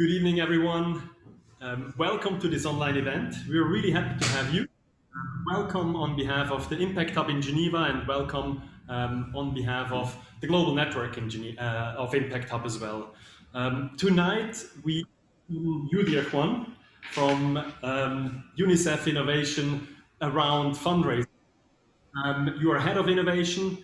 Good evening, everyone. Welcome to this online event. We're really happy to have you. Welcome on behalf of the Impact Hub in Geneva, and welcome on behalf of the Global Network in of Impact Hub as well. Tonight, we you, Juan, from Unicef Innovation around fundraising. You are head of innovation,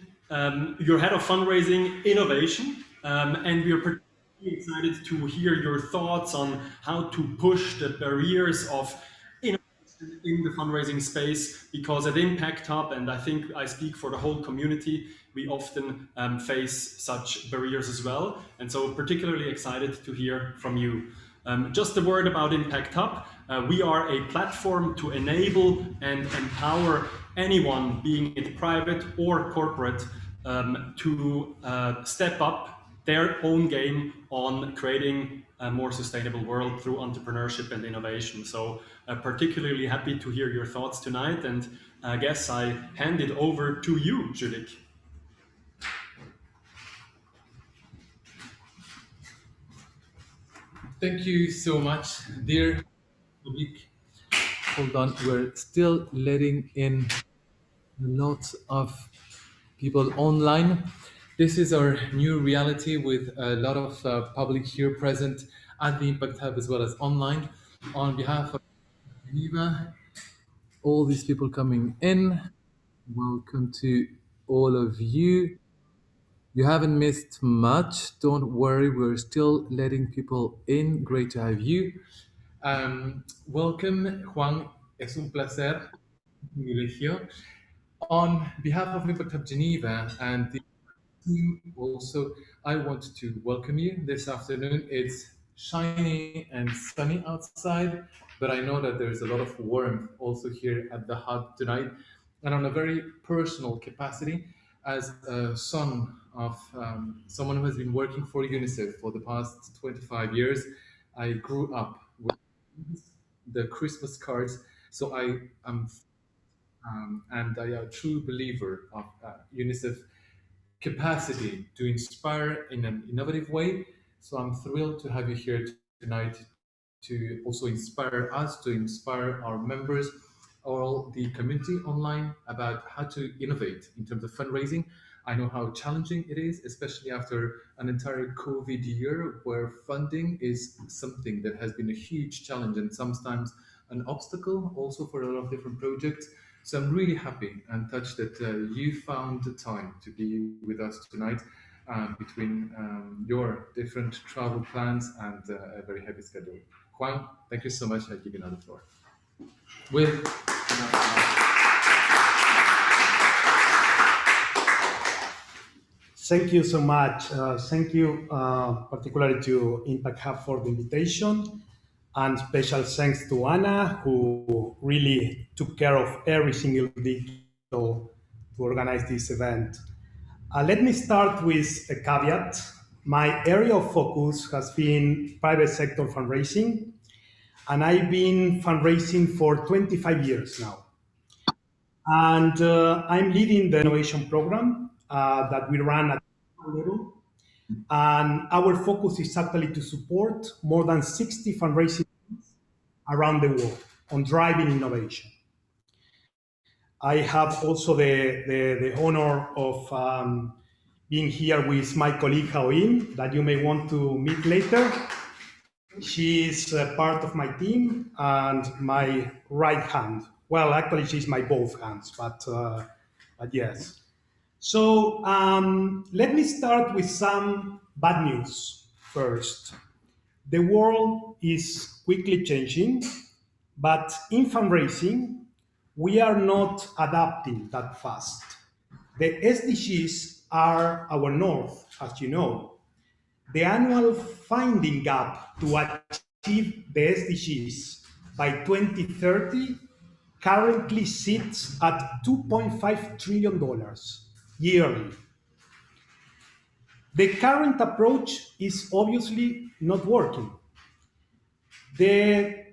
you're head of fundraising innovation, and we are particularly excited to hear your thoughts on how to push the barriers of innovation in the fundraising space, because at Impact Hub, and I think I speak for the whole community, we often face such barriers as well. And so particularly excited to hear from you. Just a word about Impact Hub. We are a platform to enable and empower anyone, being it private or corporate, to step up their own game on creating a more sustainable world through entrepreneurship and innovation. So particularly happy to hear your thoughts tonight, and I guess I hand it over to you, Judith. Thank you so much, dear public. Hold on, we're still letting in lots of people online. This is our new reality with a lot of public here present at the Impact Hub as well as online. On behalf of Geneva, all these people coming in, welcome to all of you. You haven't missed much. Don't worry, we're still letting people in. Great to have you. Welcome, Juan. Es un placer, un privilegio. On behalf of Impact Hub Geneva and the team, also, I want to welcome you this afternoon. It's shiny and sunny outside, but I know that there's a lot of warmth also here at the hub tonight. And on a very personal capacity, as a son of someone who has been working for UNICEF for the past 25 years, I grew up with the Christmas cards. So I am, and I am a true believer of UNICEF capacity to inspire in an innovative way. So I'm thrilled to have you here tonight to also inspire us, to inspire our members, all the community online about how to innovate in terms of fundraising. I know how challenging it is, especially after an entire COVID year where funding is something that has been a huge challenge and sometimes an obstacle also for a lot of different projects. So I'm really happy and touched that you found the time to be with us tonight between your different travel plans and a very heavy schedule. Juan, thank you so much. I give you another floor. With Thank you so much. Thank you particularly to Impact Hub for the invitation, and special thanks to Anna, who really took care of every single detail to organize this event. Let me start with a caveat. My area of focus has been private sector fundraising, and I've been fundraising for 25 years now. And I'm leading the innovation program that we run at level. And our focus is actually to support more than 60 fundraising around the world on driving innovation. I have also the honor of being here with my colleague Haoin, that you may want to meet later. She is part of my team and my right hand. Well, actually, she's my both hands, but yes. So let me start with some bad news first. The world is quickly changing, but in fundraising, we are not adapting that fast. The SDGs are our north, as you know. The annual funding gap to achieve the SDGs by 2030 currently sits at $2.5 trillion yearly. The current approach is obviously not working. The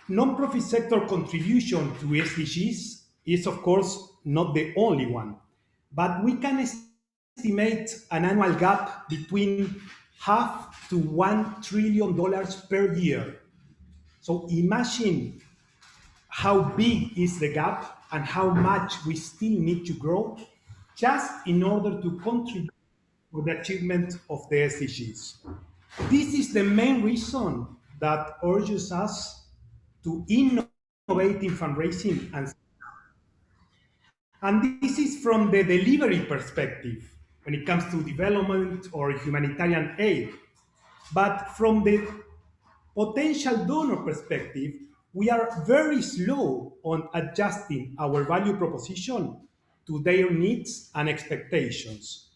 non-profit sector contribution to SDGs is, of course, not the only one, but we can estimate an annual gap between half to $1 trillion per year. So imagine how big is the gap and how much we still need to grow just in order to contribute to the achievement of the SDGs. This is the main reason that urges us to innovate in fundraising, and this is from the delivery perspective when it comes to development or humanitarian aid. But from the potential donor perspective, we are very slow on adjusting our value proposition to their needs and expectations.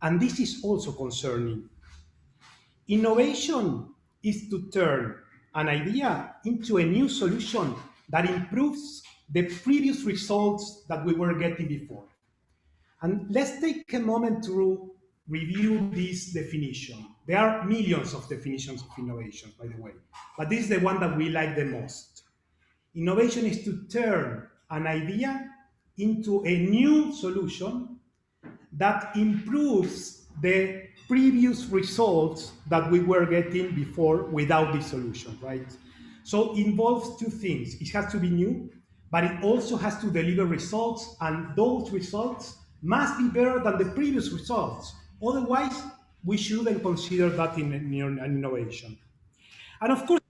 And this is also concerning. Innovation is to turn an idea into a new solution that improves the previous results that we were getting before. And let's take a moment to review this definition. There are millions of definitions of innovation, by the way, but this is the one that we like the most. Innovation is to turn an idea into a new solution that improves the previous results that we were getting before without this solution, right? So it involves two things. It has to be new, but it also has to deliver results, and those results must be better than the previous results. Otherwise, we shouldn't consider that in an innovation. And of course,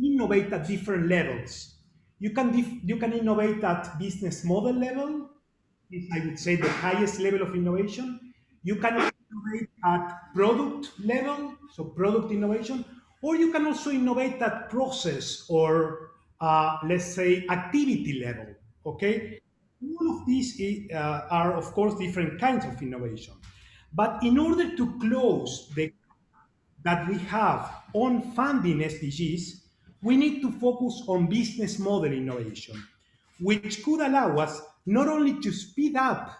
innovate at different levels. You can innovate at business model level. I would say the highest level of innovation. You can innovate at product level, so product innovation, or you can also innovate at process or let's say activity level. Okay, all of these are of course different kinds of innovation. But in order to close the that we have on funding SDGs, we need to focus on business model innovation, which could allow us not only to speed up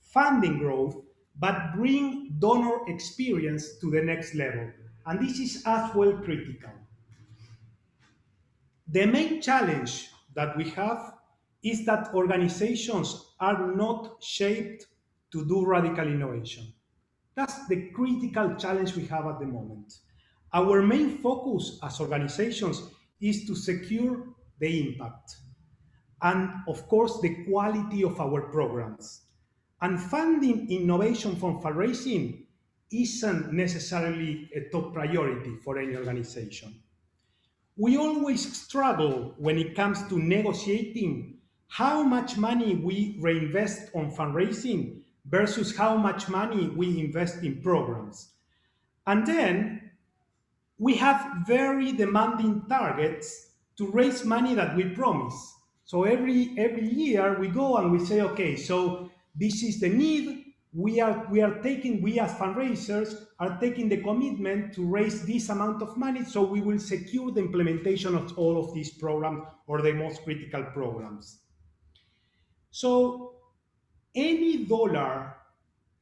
funding growth, but bring donor experience to the next level. And this is as well critical. The main challenge that we have is that organizations are not shaped to do radical innovation. That's the critical challenge we have at the moment. Our main focus as organizations is to secure the impact and, of course, the quality of our programs. And funding innovation from fundraising isn't necessarily a top priority for any organization. We always struggle when it comes to negotiating how much money we reinvest on fundraising versus how much money we invest in programs. And then we have very demanding targets to raise money that we promise. So every year we go and we say, okay, so this is the need. We as fundraisers are taking the commitment to raise this amount of money, so we will secure the implementation of all of these programs or the most critical programs. So any dollar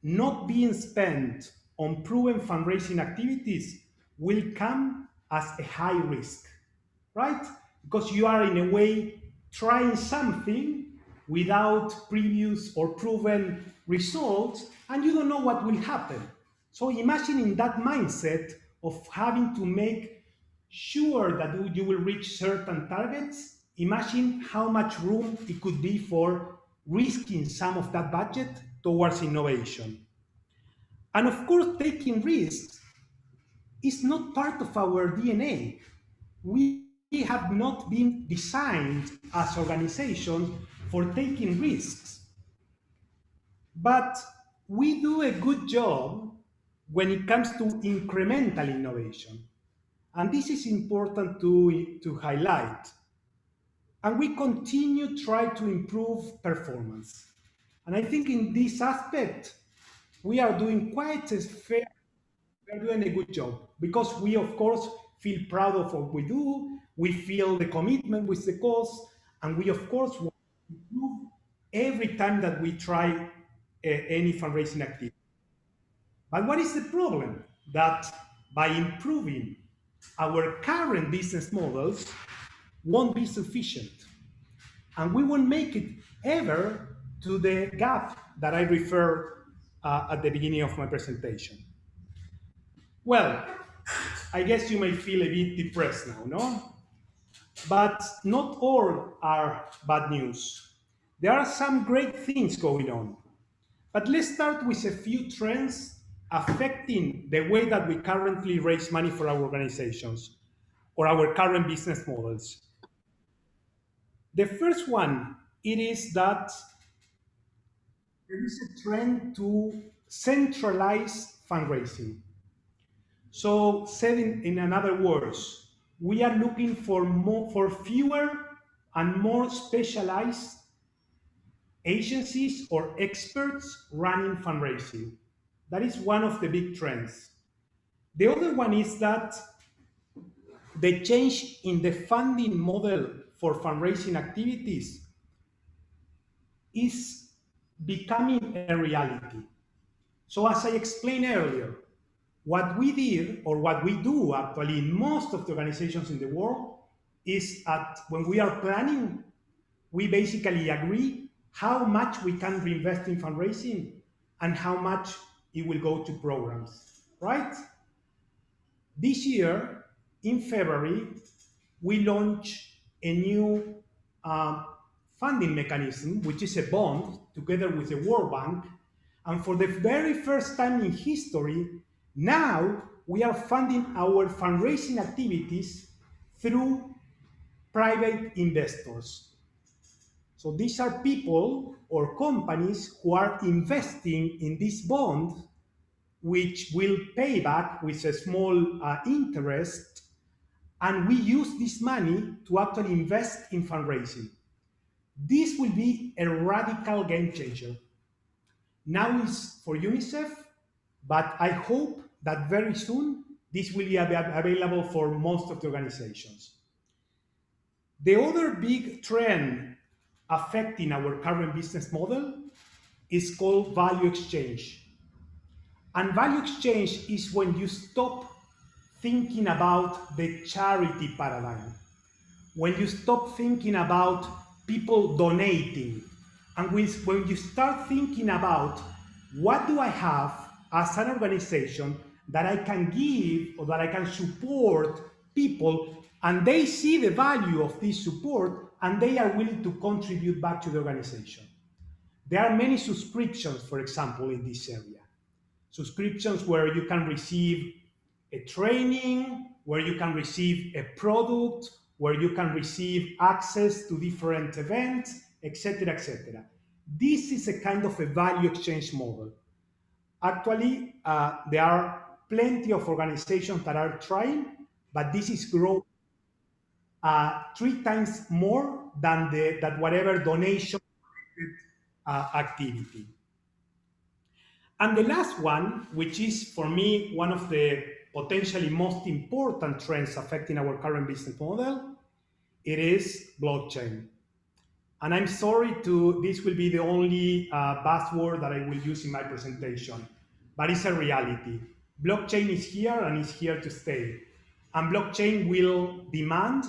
not being spent on proven fundraising activities will come as a high risk, right? Because you are in a way trying something without previous or proven results, and you don't know what will happen. So imagine in that mindset of having to make sure that you will reach certain targets, imagine how much room it could be for risking some of that budget towards innovation. And of course, taking risks is not part of our DNA. We have not been designed as organizations for taking risks. But we do a good job when it comes to incremental innovation. And this is important to highlight. And we continue to try to improve performance. And I think in this aspect, we are doing quite a fair, we are doing a good job, because we, of course, feel proud of what we do, we feel the commitment with the cause, and we, of course, want to improve every time that we try any fundraising activity. But what is the problem? That by improving our current business models won't be sufficient. And we won't make it ever to the gap that I referred at the beginning of my presentation. Well, I guess you may feel a bit depressed now, no? But not all are bad news. There are some great things going on. But let's start with a few trends affecting the way that we currently raise money for our organizations or our current business models. The first one, it is that there is a trend to centralize fundraising. So, said in other words, we are looking for fewer and more specialized agencies or experts running fundraising. That is one of the big trends. The other one is that the change in the funding model for fundraising activities is becoming a reality. So, as I explained earlier, what we did, or what we do actually in most of the organizations in the world, is when we are planning, we basically agree how much we can reinvest in fundraising and how much it will go to programs, right? This year, in February, we launched a new uh, funding mechanism, which is a bond together with the World Bank. And for the very first time in history, now we are funding our fundraising activities through private investors. So these are people or companies who are investing in this bond, which will pay back with a small interest. And we use this money to actually invest in fundraising. This will be a radical game changer. Now it's for Unicef, but I hope that very soon this will be available for most of the organizations. The other big trend affecting our current business model is called value exchange. And value exchange is when you stop thinking about the charity paradigm, when you stop thinking about people donating, and when you start thinking about what do I have as an organization that I can give or that I can support people, and they see the value of this support and they are willing to contribute back to the organization. There are many subscriptions, for example, in this area. Subscriptions where you can receive a training, where you can receive a product, where you can receive access to different events, etc., etc. This is a kind of a value exchange model. Actually, there are plenty of organizations that are trying, but this is growing 3 times more than whatever donation activity. And the last one, which is for me one of the potentially most important trends affecting our current business model, it is blockchain. And I'm sorry this will be the only buzzword that I will use in my presentation, but it's a reality. Blockchain is here and is here to stay. And blockchain will demand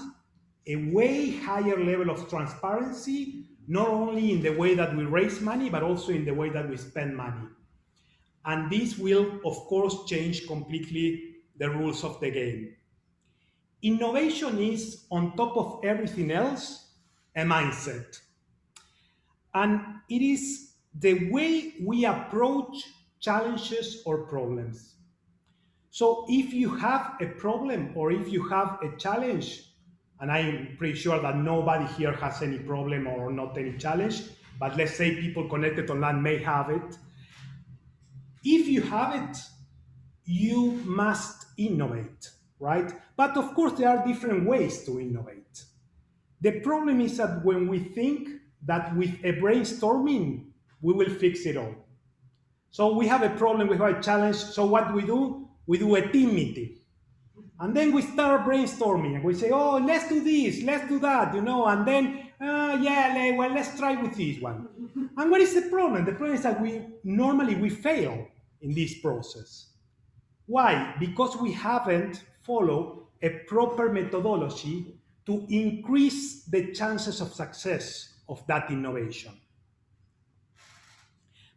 a way higher level of transparency, not only in the way that we raise money, but also in the way that we spend money. And this will, of course, change completely the rules of the game. Innovation is, on top of everything else, a mindset. And it is the way we approach challenges or problems. So if you have a problem or if you have a challenge, and I'm pretty sure that nobody here has any problem or not any challenge, but let's say people connected online may have it. If you have it, you must innovate, right? But of course, there are different ways to innovate. The problem is that when we think that with a brainstorming, we will fix it all. So we have a problem, we have a challenge. So what do? We do a team meeting. And then we start brainstorming and we say, oh, let's do this, let's do that, and then, let's try with this one. And what is the problem? The problem is that we normally fail in this process. Why? Because we haven't followed a proper methodology to increase the chances of success of that innovation.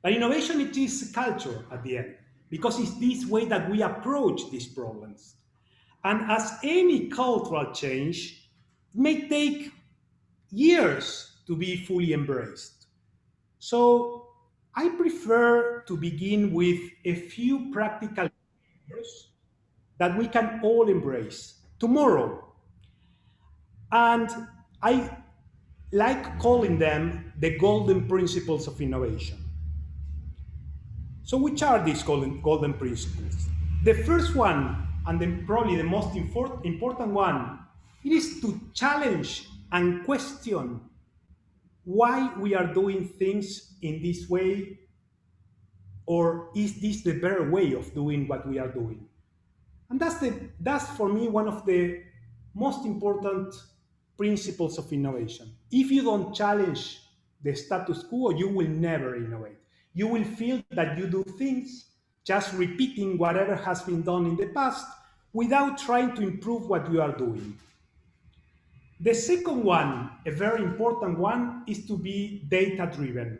But innovation, it is culture at the end. because it's this way that we approach these problems. And as any cultural change, it may take years to be fully embraced. So I prefer to begin with a few practical behaviors that we can all embrace tomorrow. And I like calling them the golden principles of innovation. So which are these golden principles? The first one, and then probably the most important one, it is to challenge and question why we are doing things in this way, or is this the better way of doing what we are doing? And that's for me one of the most important principles of innovation. If you don't challenge the status quo, you will never innovate. You will feel that you do things just repeating whatever has been done in the past without trying to improve what you are doing. The second one, a very important one, is to be data driven.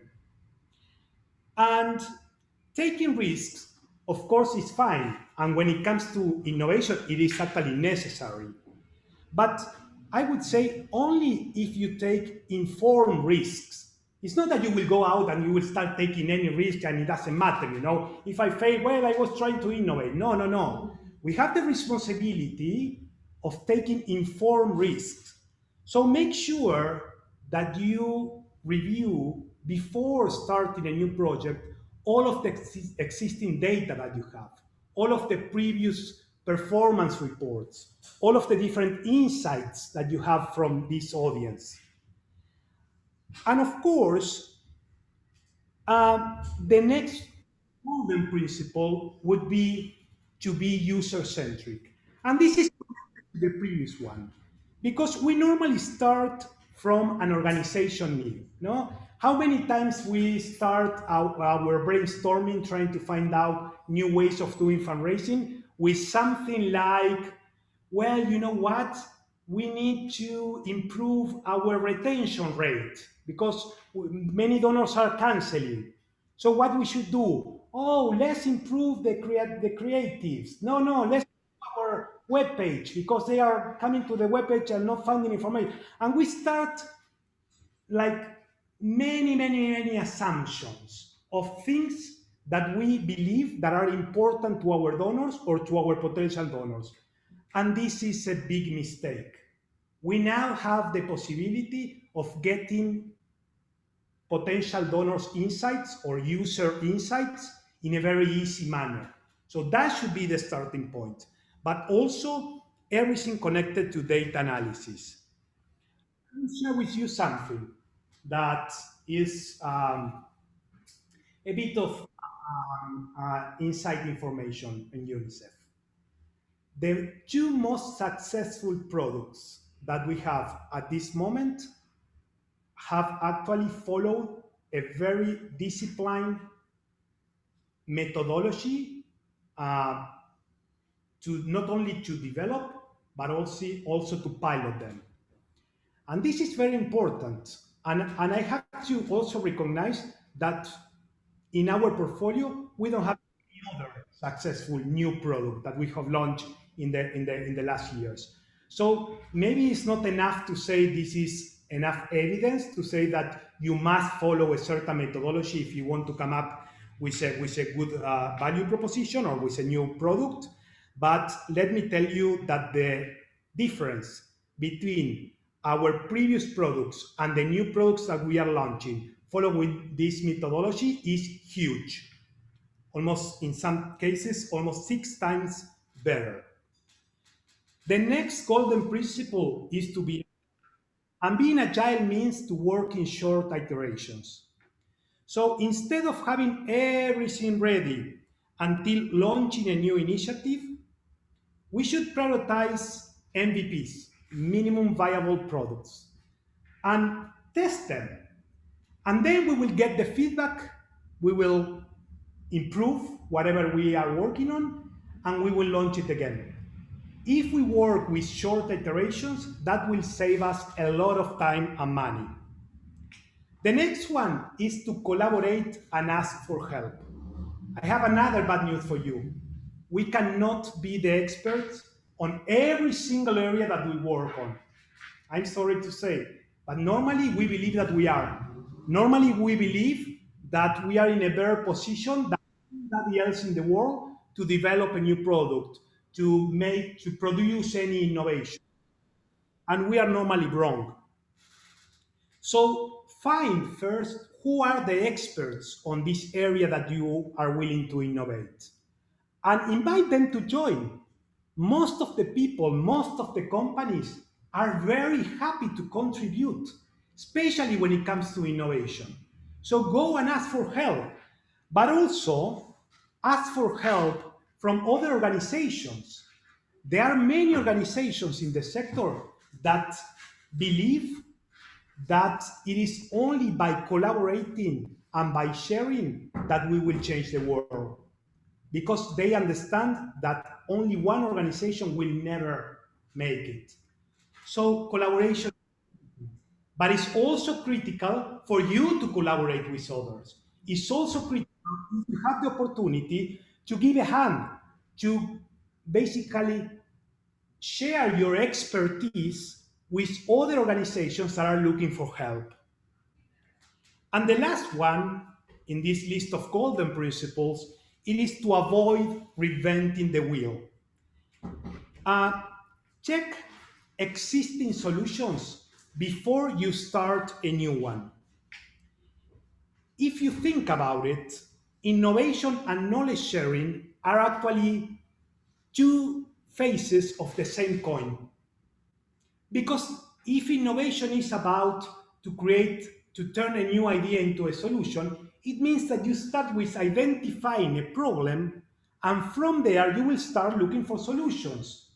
And taking risks, of course, is fine. And when it comes to innovation, it is actually necessary. But I would say only if you take informed risks. It's not that you will go out and you will start taking any risk and it doesn't matter, you know. If I fail, well, I was trying to innovate. No, no, no. We have the responsibility of taking informed risks. So make sure that you review before starting a new project all of the existing data that you have, all of the previous performance reports, all of the different insights that you have from this audience. And of course, the next golden principle would be to be user-centric. And this is the previous one, because we normally start from an organization need. No? How many times we start our brainstorming trying to find out new ways of doing fundraising with something like, well, you know what? We need to improve our retention rate because many donors are canceling. So what we should do? Oh, let's improve the creatives. No, let's our web page because they are coming to the web page and not finding information. And we start like many assumptions of things that we believe that are important to our donors or to our potential donors. And this is a big mistake. We now have the possibility of getting potential donors' insights or user insights in a very easy manner. So that should be the starting point. But also everything connected to data analysis. I'll share with you something that is a bit of inside information in Unicef. The two most successful products that we have at this moment have actually followed a very disciplined methodology to not only to develop, but also to pilot them. And this is very important. And I have to also recognize that in our portfolio, we don't have any other successful new product that we have launched in the last years. So maybe it's not enough to say this is enough evidence to say that you must follow a certain methodology if you want to come up with a good value proposition or with a new product. But let me tell you that the difference between our previous products and the new products that we are launching following this methodology is huge. Almost, in some cases, almost 6 times better. The next golden principle is to be, and being agile means to work in short iterations. So instead of having everything ready until launching a new initiative, we should prioritize MVPs, minimum viable products, and test them. And then we will get the feedback, we will improve whatever we are working on, and we will launch it again. If we work with short iterations, that will save us a lot of time and money. The next one is to collaborate and ask for help. I have another bad news for you. We cannot be the experts on every single area that we work on. I'm sorry to say, but normally we believe that we are. Normally we believe that we are in a better position than anybody else in the world to develop a new product, to produce any innovation. And we are normally wrong. So find first who are the experts on this area that you are willing to innovate and invite them to join. Most of the people, most of the companies are very happy to contribute, especially when it comes to innovation. So go and ask for help, but also ask for help from other organizations. There are many organizations in the sector that believe that it is only by collaborating and by sharing that we will change the world, because they understand that only one organization will never make it. So collaboration, but it's also critical for you to collaborate with others. It's also critical if you have the opportunity to give a hand, to basically share your expertise with other organizations that are looking for help. And the last one in this list of golden principles, it is to avoid reinventing the wheel. Uh, Check existing solutions before you start a new one. If you think about it, innovation and knowledge sharing are actually two faces of the same coin. Because if innovation is about to turn a new idea into a solution, it means that you start with identifying a problem, and from there you will start looking for solutions.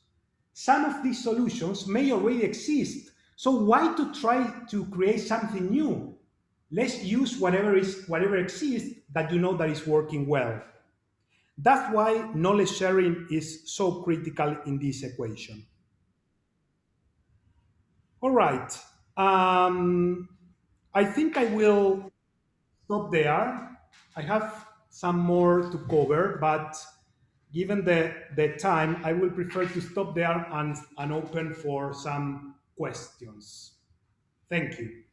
Some of these solutions may already exist, so why to try to create something new? Let's use whatever exists that you know that is working well. That's why knowledge sharing is so critical in this equation. All right. Um, I think I will stop there. I have some more to cover, but given the time, I will prefer to stop there and open for some questions. Thank you.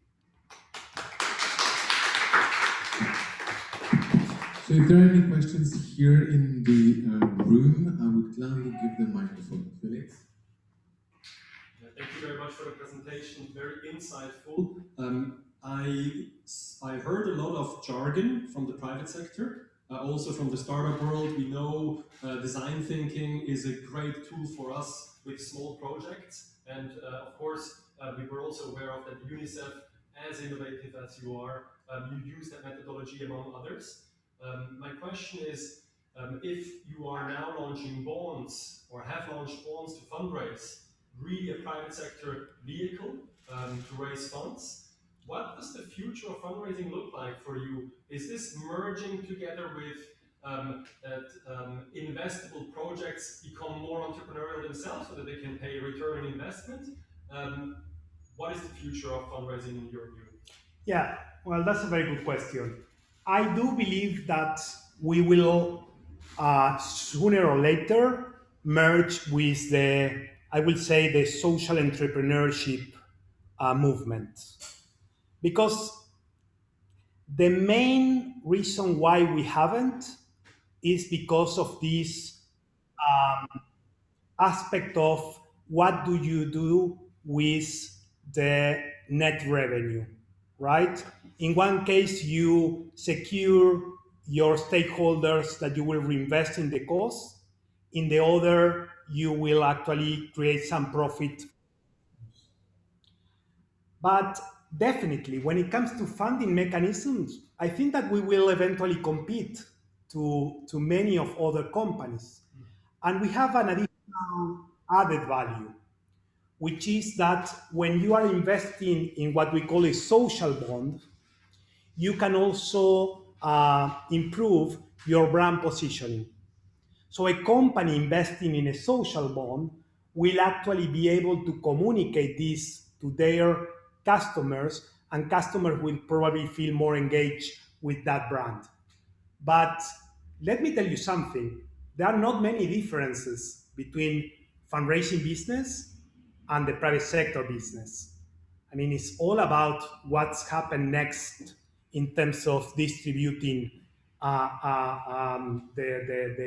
So if there are any questions here in the room, I would gladly give the microphone. Felix? Thank you very much for the presentation. Very insightful. I heard a lot of jargon from the private sector, also from the startup world. We know design thinking is a great tool for us with small projects, and of course we were also aware of that Unicef, as innovative as you are, you use that methodology among others. My question is, if you are now launching bonds or have launched bonds to fundraise, really a private sector vehicle to raise funds, what does the future of fundraising look like for you? Is this merging together with that investable projects become more entrepreneurial themselves so that they can pay return on investment? What is the future of fundraising in your view? Yeah, well, that's a very good question. I do believe that we will sooner or later merge with I will say, the social entrepreneurship movement. Because the main reason why we haven't is because of this aspect of what do you do with the net revenue, right? In one case, you secure your stakeholders that you will reinvest in the cost. In the other, you will actually create some profit. But definitely, when it comes to funding mechanisms, I think that we will eventually compete to many of other companies. And we have an additional added value, which is that when you are investing in what we call a social bond, you can also improve your brand positioning. So a company investing in a social bond will actually be able to communicate this to their customers, and customers will probably feel more engaged with that brand. But let me tell you something. There are not many differences between fundraising business and the private sector business. I mean, it's all about what's happened next in terms of distributing the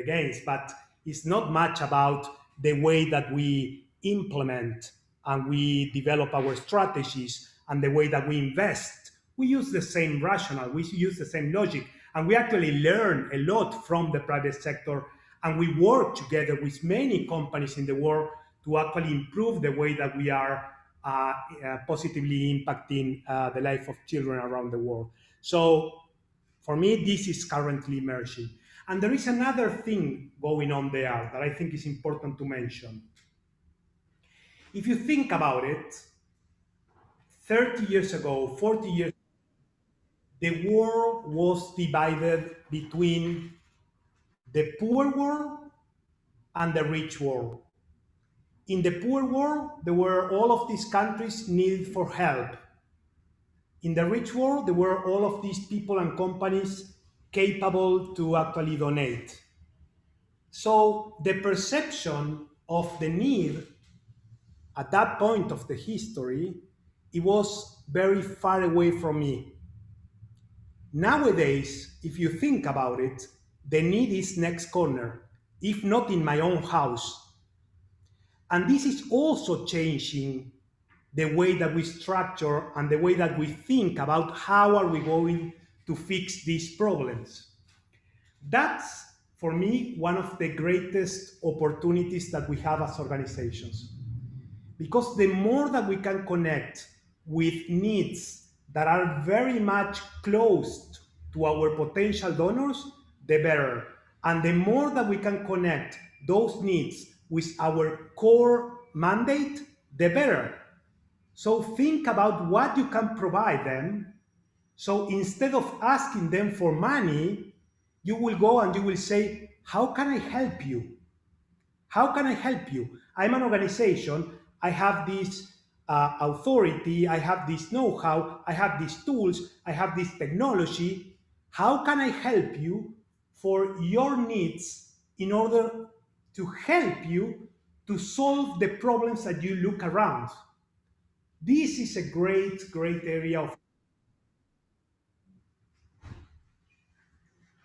gains, but it's not much about the way that we implement and we develop our strategies and the way that we invest. We use the same rationale, we use the same logic, and we actually learn a lot from the private sector, and we work together with many companies in the world to actually improve the way that we are positively impacting the life of children around the world. So for me, this is currently emerging. And there is another thing going on there that I think is important to mention. If you think about it, 30 years ago, 40 years ago, the world was divided between the poor world and the rich world. In the poor world, there were all of these countries needed for help. In the rich world, there were all of these people and companies capable to actually donate. So the perception of the need at that point of the history, it was very far away from me. Nowadays, if you think about it, the need is next corner, if not in my own house. And this is also changing the way that we structure and the way that we think about how are we going to fix these problems. That's, for me, one of the greatest opportunities that we have as organizations. Because the more that we can connect with needs that are very much close to our potential donors, the better. And the more that we can connect those needs with our core mandate, the better. So think about what you can provide them. So instead of asking them for money, you will go and you will say, how can I help you? How can I help you? I'm an organization. I have this authority. I have this know-how. I have these tools. I have this technology. How can I help you for your needs in order to help you to solve the problems that you look around? This is a great, great area of.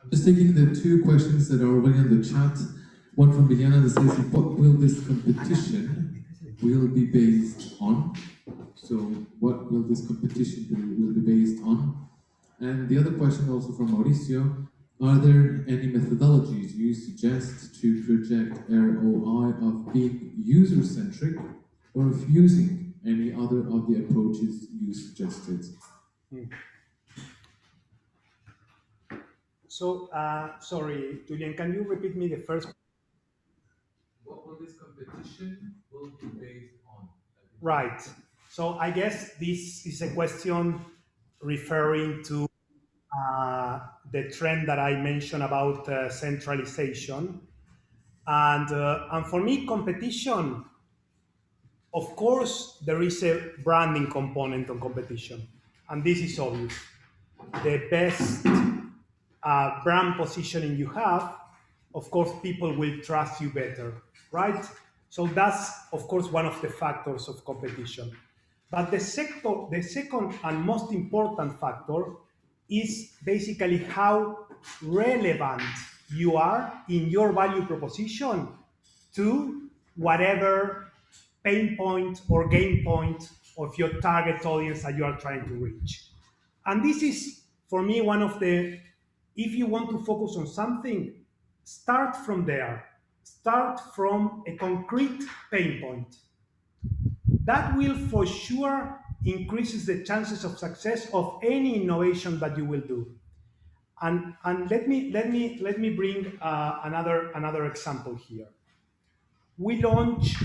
I'm just taking the two questions that are already in the chat. One from Liliana that says, what will this competition will be based on? So what will this competition will be based on? And the other question also from Mauricio, are there any methodologies you suggest to project ROI of being user-centric or of using any other of the approaches you suggested? So, sorry, Julian, can you repeat me the first? What will this competition will be based on? Right. So I guess this is a question referring to the trend that I mentioned about centralization. And for me, competition, of course, there is a branding component on competition. And this is obvious. The best brand positioning you have, of course, people will trust you better, right? So that's, of course, one of the factors of competition. But the second and most important factor is basically how relevant you are in your value proposition to whatever pain point or gain point of your target audience that you are trying to reach. And this is, for me, one of the, if you want to focus on something, start from there. Start from a concrete pain point. That will for sure increases the chances of success of any innovation that you will do. And let me bring another example here. We launched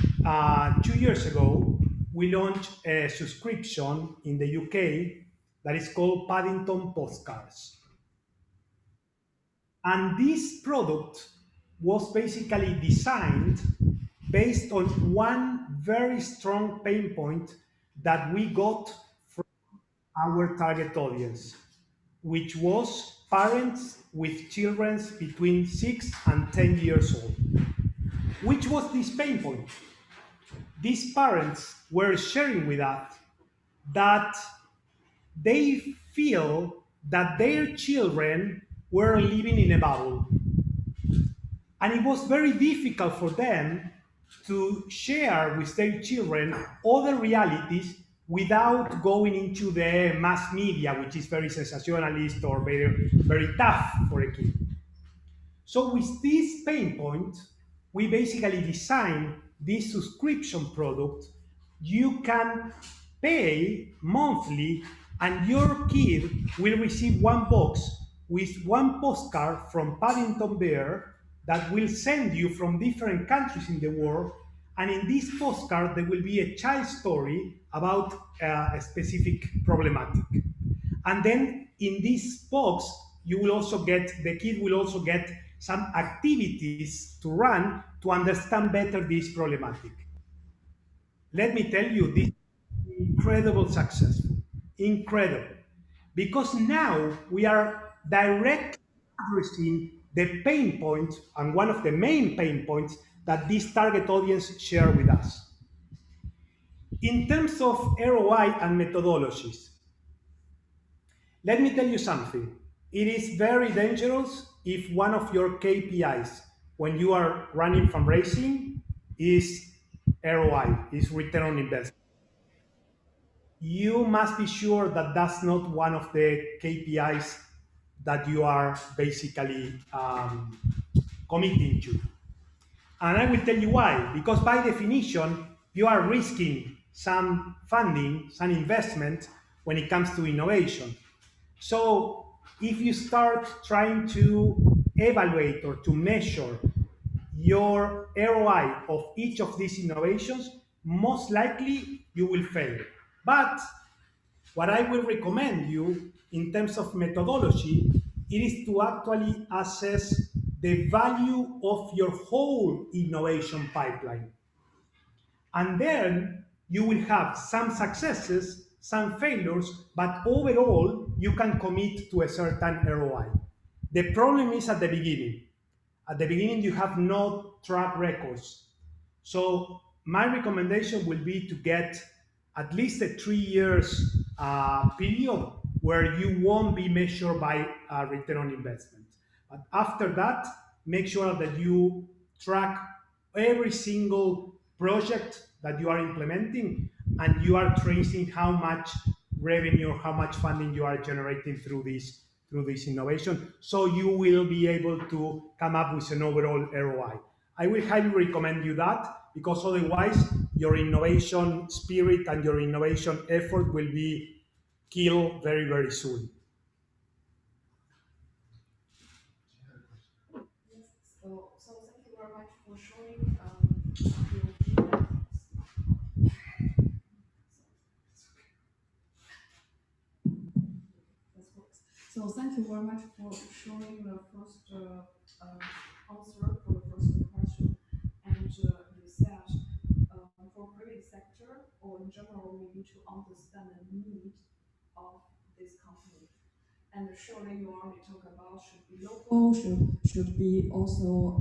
2 years ago. We launched a subscription in the UK that is called Paddington Postcards. And this product was basically designed based on one very strong pain point that we got from our target audience, which was parents with children between 6 and 10 years old. Which was this pain point? These parents were sharing with us that they feel that their children were living in a bubble. And it was very difficult for them to share with their children other realities without going into the mass media, which is very sensationalist or very, very tough for a kid. So with this pain point, we basically design this subscription product. You can pay monthly and your kid will receive one box with one postcard from Paddington Bear that will send you from different countries in the world. And in this postcard, there will be a child story about a specific problematic. And then in this box, you will also get, the kid will also get some activities to run to understand better this problematic. Let me tell you, this is incredible successful, incredible. Because now we are directly addressing the pain point and one of the main pain points that this target audience share with us. In terms of ROI and methodologies, let me tell you something. It is very dangerous if one of your KPIs when you are running fundraising is ROI, is return on investment. You must be sure that that's not one of the KPIs that you are basically committing to. And I will tell you why. Because by definition, you are risking some funding, some investment when it comes to innovation. So if you start trying to evaluate or to measure your ROI of each of these innovations, most likely you will fail. But what I will recommend you in terms of methodology, it is to actually assess the value of your whole innovation pipeline. And then you will have some successes, some failures, but overall, you can commit to a certain ROI. The problem is at the beginning. At the beginning, you have no track records. So my recommendation will be to get at least a 3 years period where you won't be measured by return on investment. But after that, make sure that you track every single project that you are implementing and you are tracing how much revenue, how much funding you are generating through this innovation. So you will be able to come up with an overall ROI. I will highly recommend you that because otherwise your innovation spirit and your innovation effort will be killed very, very soon. So thank you very much for showing your feedback. So thank you very much for showing the first answer for the first question. And you said for private sector or in general, we need to understand the need of this company. And surely you already talk about should be local, should be also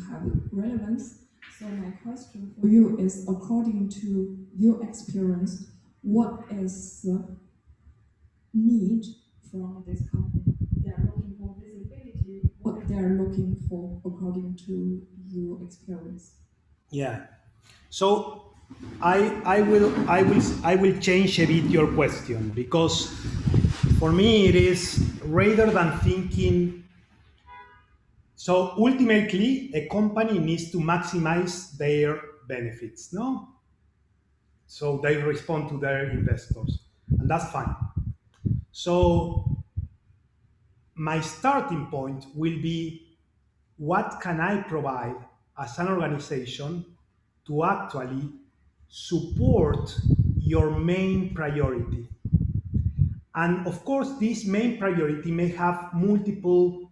have relevance. So my question for you is, according to your experience, what is the need from this company? They are looking for visibility. What they are looking for, according to your experience? Yeah. So I will change a bit your question because for me it is rather than thinking. So ultimately, a company needs to maximize their benefits, no? So they respond to their investors, and that's fine. So my starting point will be, what can I provide as an organization to actually support your main priority? And of course, this main priority may have multiple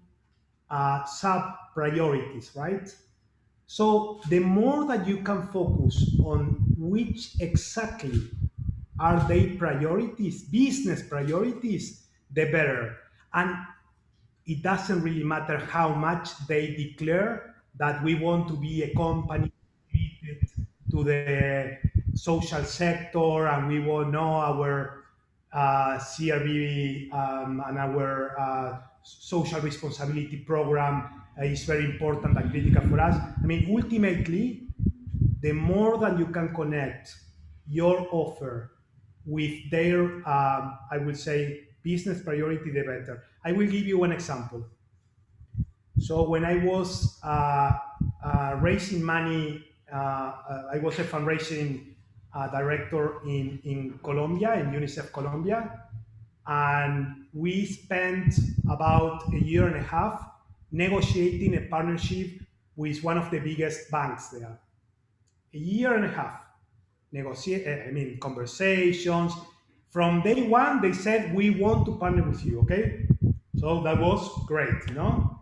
sub-priorities, right? So the more that you can focus on which exactly are they priorities, business priorities, the better. And it doesn't really matter how much they declare that we want to be a company committed to the social sector and we will know our CRB and our social responsibility program is very important and critical for us. I mean, ultimately, the more that you can connect your offer with their, I would say, business priority, the better. I will give you one example. So when I was raising money, I was a fundraising director in Colombia, in Unicef Colombia, and we spent about a year and a half negotiating a partnership with one of the biggest banks there. A year and a half conversations. From day one, they said, we want to partner with you, okay? So that was great, you know?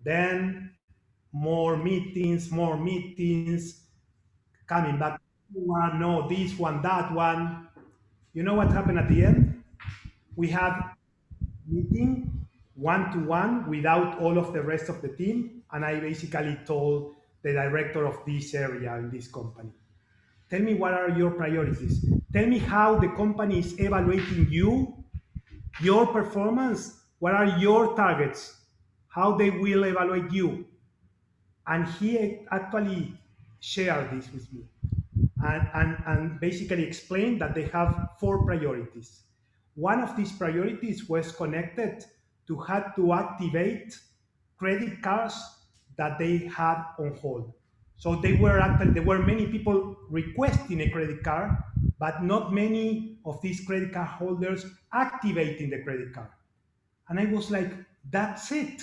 Then more meetings, coming back, one, no, this one, that one. You know what happened at the end? We had meeting one-to-one without all of the rest of the team, and I basically told the director of this area in this company, tell me what are your priorities. Tell me how the company is evaluating you, your performance, what are your targets, how they will evaluate you. And he actually shared this with me and basically explained that they have 4 priorities. One of these priorities was connected to how to activate credit cards that they had on hold. So there were many people requesting a credit card, but not many of these credit card holders activating the credit card. And I was like, that's it.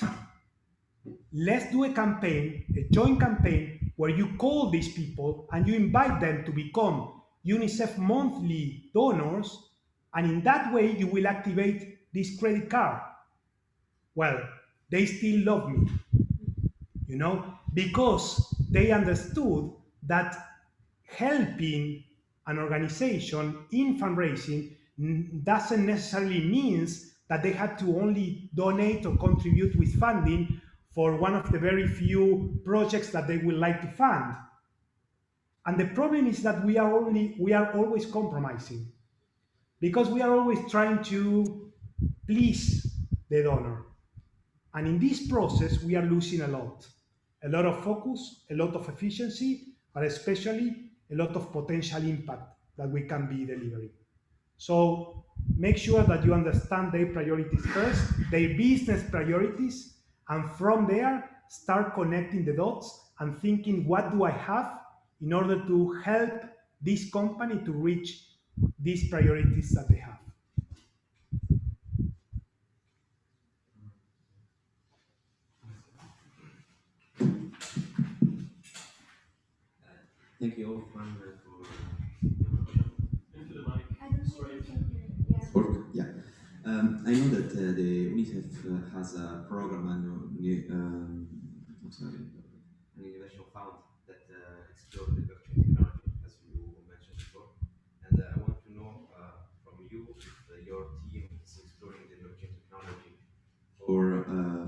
Let's do a campaign, a joint campaign, where you call these people and you invite them to become UNICEF monthly donors, and in that way you will activate this credit card. Well, they still love me, you know, because they understood that helping an organization in fundraising doesn't necessarily means that they had to only donate or contribute with funding for one of the very few projects that they would like to fund. And the problem is that we are always compromising, because we are always trying to please the donor. And in this process, we are losing a lot of focus, a lot of efficiency, but especially a lot of potential impact that we can be delivering. So make sure that you understand their priorities first, their business priorities, and from there, start connecting the dots and thinking, what do I have in order to help this company to reach these priorities that they have? Thank you all, Juan, Into the mic. for yeah. I know that the Unicef has a program and an innovation fund that explores the blockchain technology, as you mentioned before. And I want to know from you if your team is exploring the blockchain technology for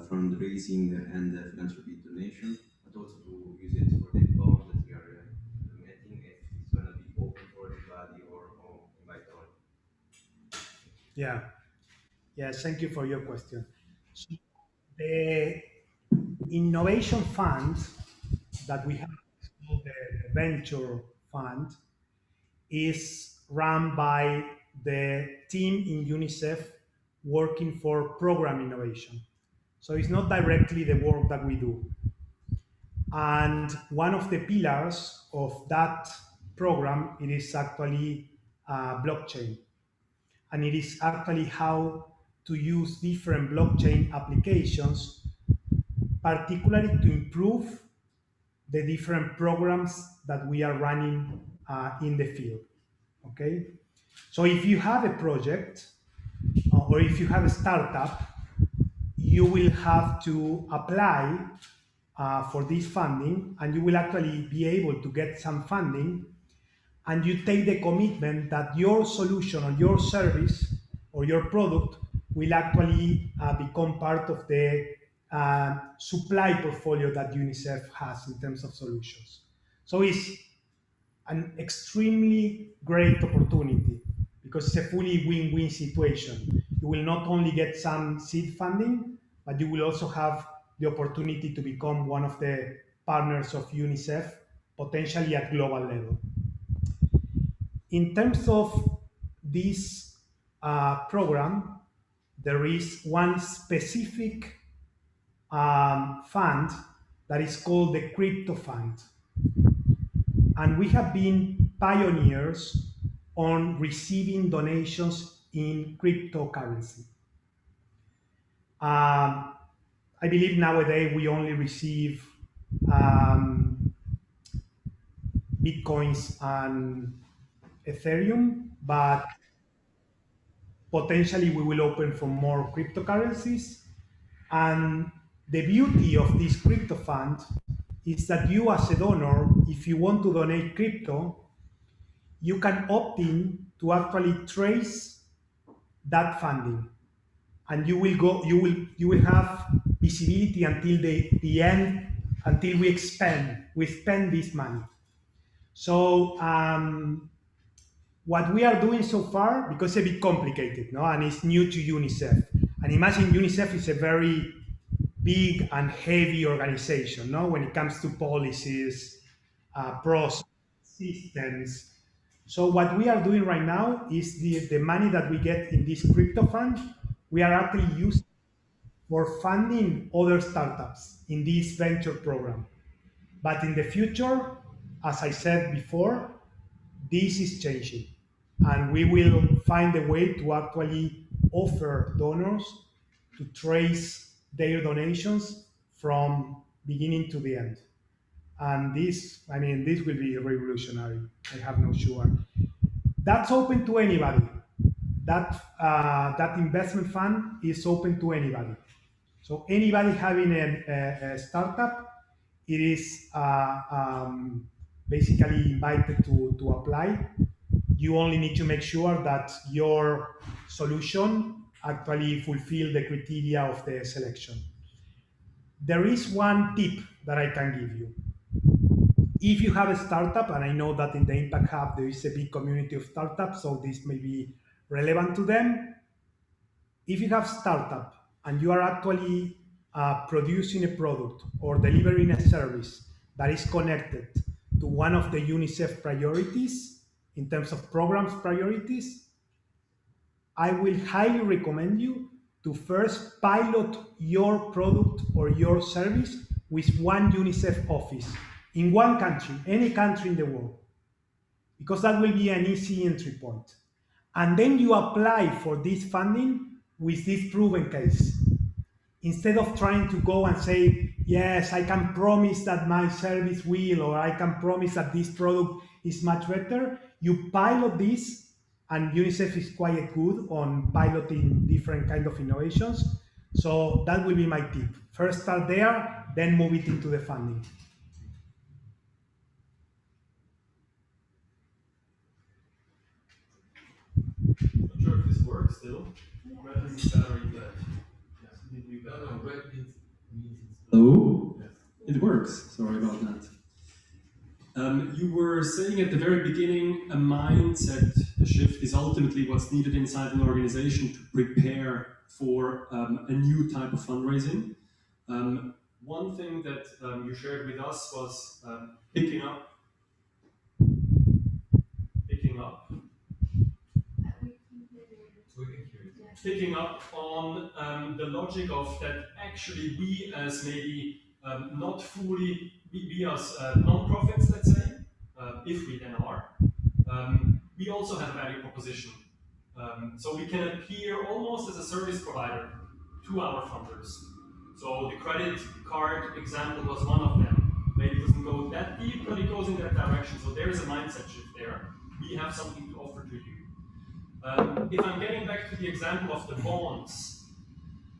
fundraising and philanthropy donation, but also to use it for the bond that we are implementing, if it's going to be open for everybody or invite only. Yeah. Yes, thank you for your question. So the innovation fund that we have, called the venture fund, is run by the team in UNICEF working for program innovation. So it's not directly the work that we do. And one of the pillars of that program, it is actually blockchain. And it is actually how to use different blockchain applications, particularly to improve the different programs that we are running in the field. Okay, so if you have a project or if you have a startup, you will have to apply for this funding, and you will actually be able to get some funding, and you take the commitment that your solution or your service or your product will actually become part of the supply portfolio that UNICEF has in terms of solutions. So it's an extremely great opportunity because it's a fully win-win situation. You will not only get some seed funding, but you will also have the opportunity to become one of the partners of UNICEF, potentially at global level. In terms of this program, there is one specific fund that is called the Crypto Fund. And we have been pioneers on receiving donations in cryptocurrency. I believe nowadays we only receive Bitcoins and Ethereum, but potentially we will open for more cryptocurrencies. And the beauty of this crypto fund is that you as a donor, if you want to donate crypto, you can opt in to actually trace that funding. And you will have visibility until the end, until we spend this money. So what we are doing so far, because it's a bit complicated, no, and it's new to UNICEF. And imagine UNICEF is a very big and heavy organization, no, when it comes to policies, process, systems. So what we are doing right now is the money that we get in this crypto fund, we are actually using for funding other startups in this venture program. But in the future, as I said before, this is changing. And we will find a way to actually offer donors to trace their donations from beginning to the end. And this will be revolutionary. I have no sure. That's open to anybody. That investment fund is open to anybody. So anybody having a startup, it is basically invited to apply. You only need to make sure that your solution actually fulfill the criteria of the selection. There is one tip that I can give you. If you have a startup, and I know that in the Impact Hub there is a big community of startups, so this may be relevant to them. If you have startup and you are actually producing a product or delivering a service that is connected to one of the UNICEF priorities in terms of programs priorities, I will highly recommend you to first pilot your product or your service with one UNICEF office in one country, any country in the world, because that will be an easy entry point. And then you apply for this funding with this proven case. Instead of trying to go and say, yes, I can promise that my service will, or I can promise that this product is much better, you pilot this, and UNICEF is quite good on piloting different kinds of innovations. So that will be my tip. First start there, then move it into the funding. Not sure if this works still. Red means better in that. No, red means it's Hello? yes. It works. Sorry about that. You were saying at the very beginning, a mindset shift is ultimately what's needed inside an organization to prepare for a new type of fundraising. One thing that you shared with us was picking up picking up on the logic of that actually we as maybe not fully, we as non-profits, let's say, if we then are, we also have a value proposition. So we can appear almost as a service provider to our funders. So the credit card example was one of them. Maybe it doesn't go that deep, but it goes in that direction. So there is a mindset shift there. We have something to offer to you. If I'm getting back to the example of the bonds,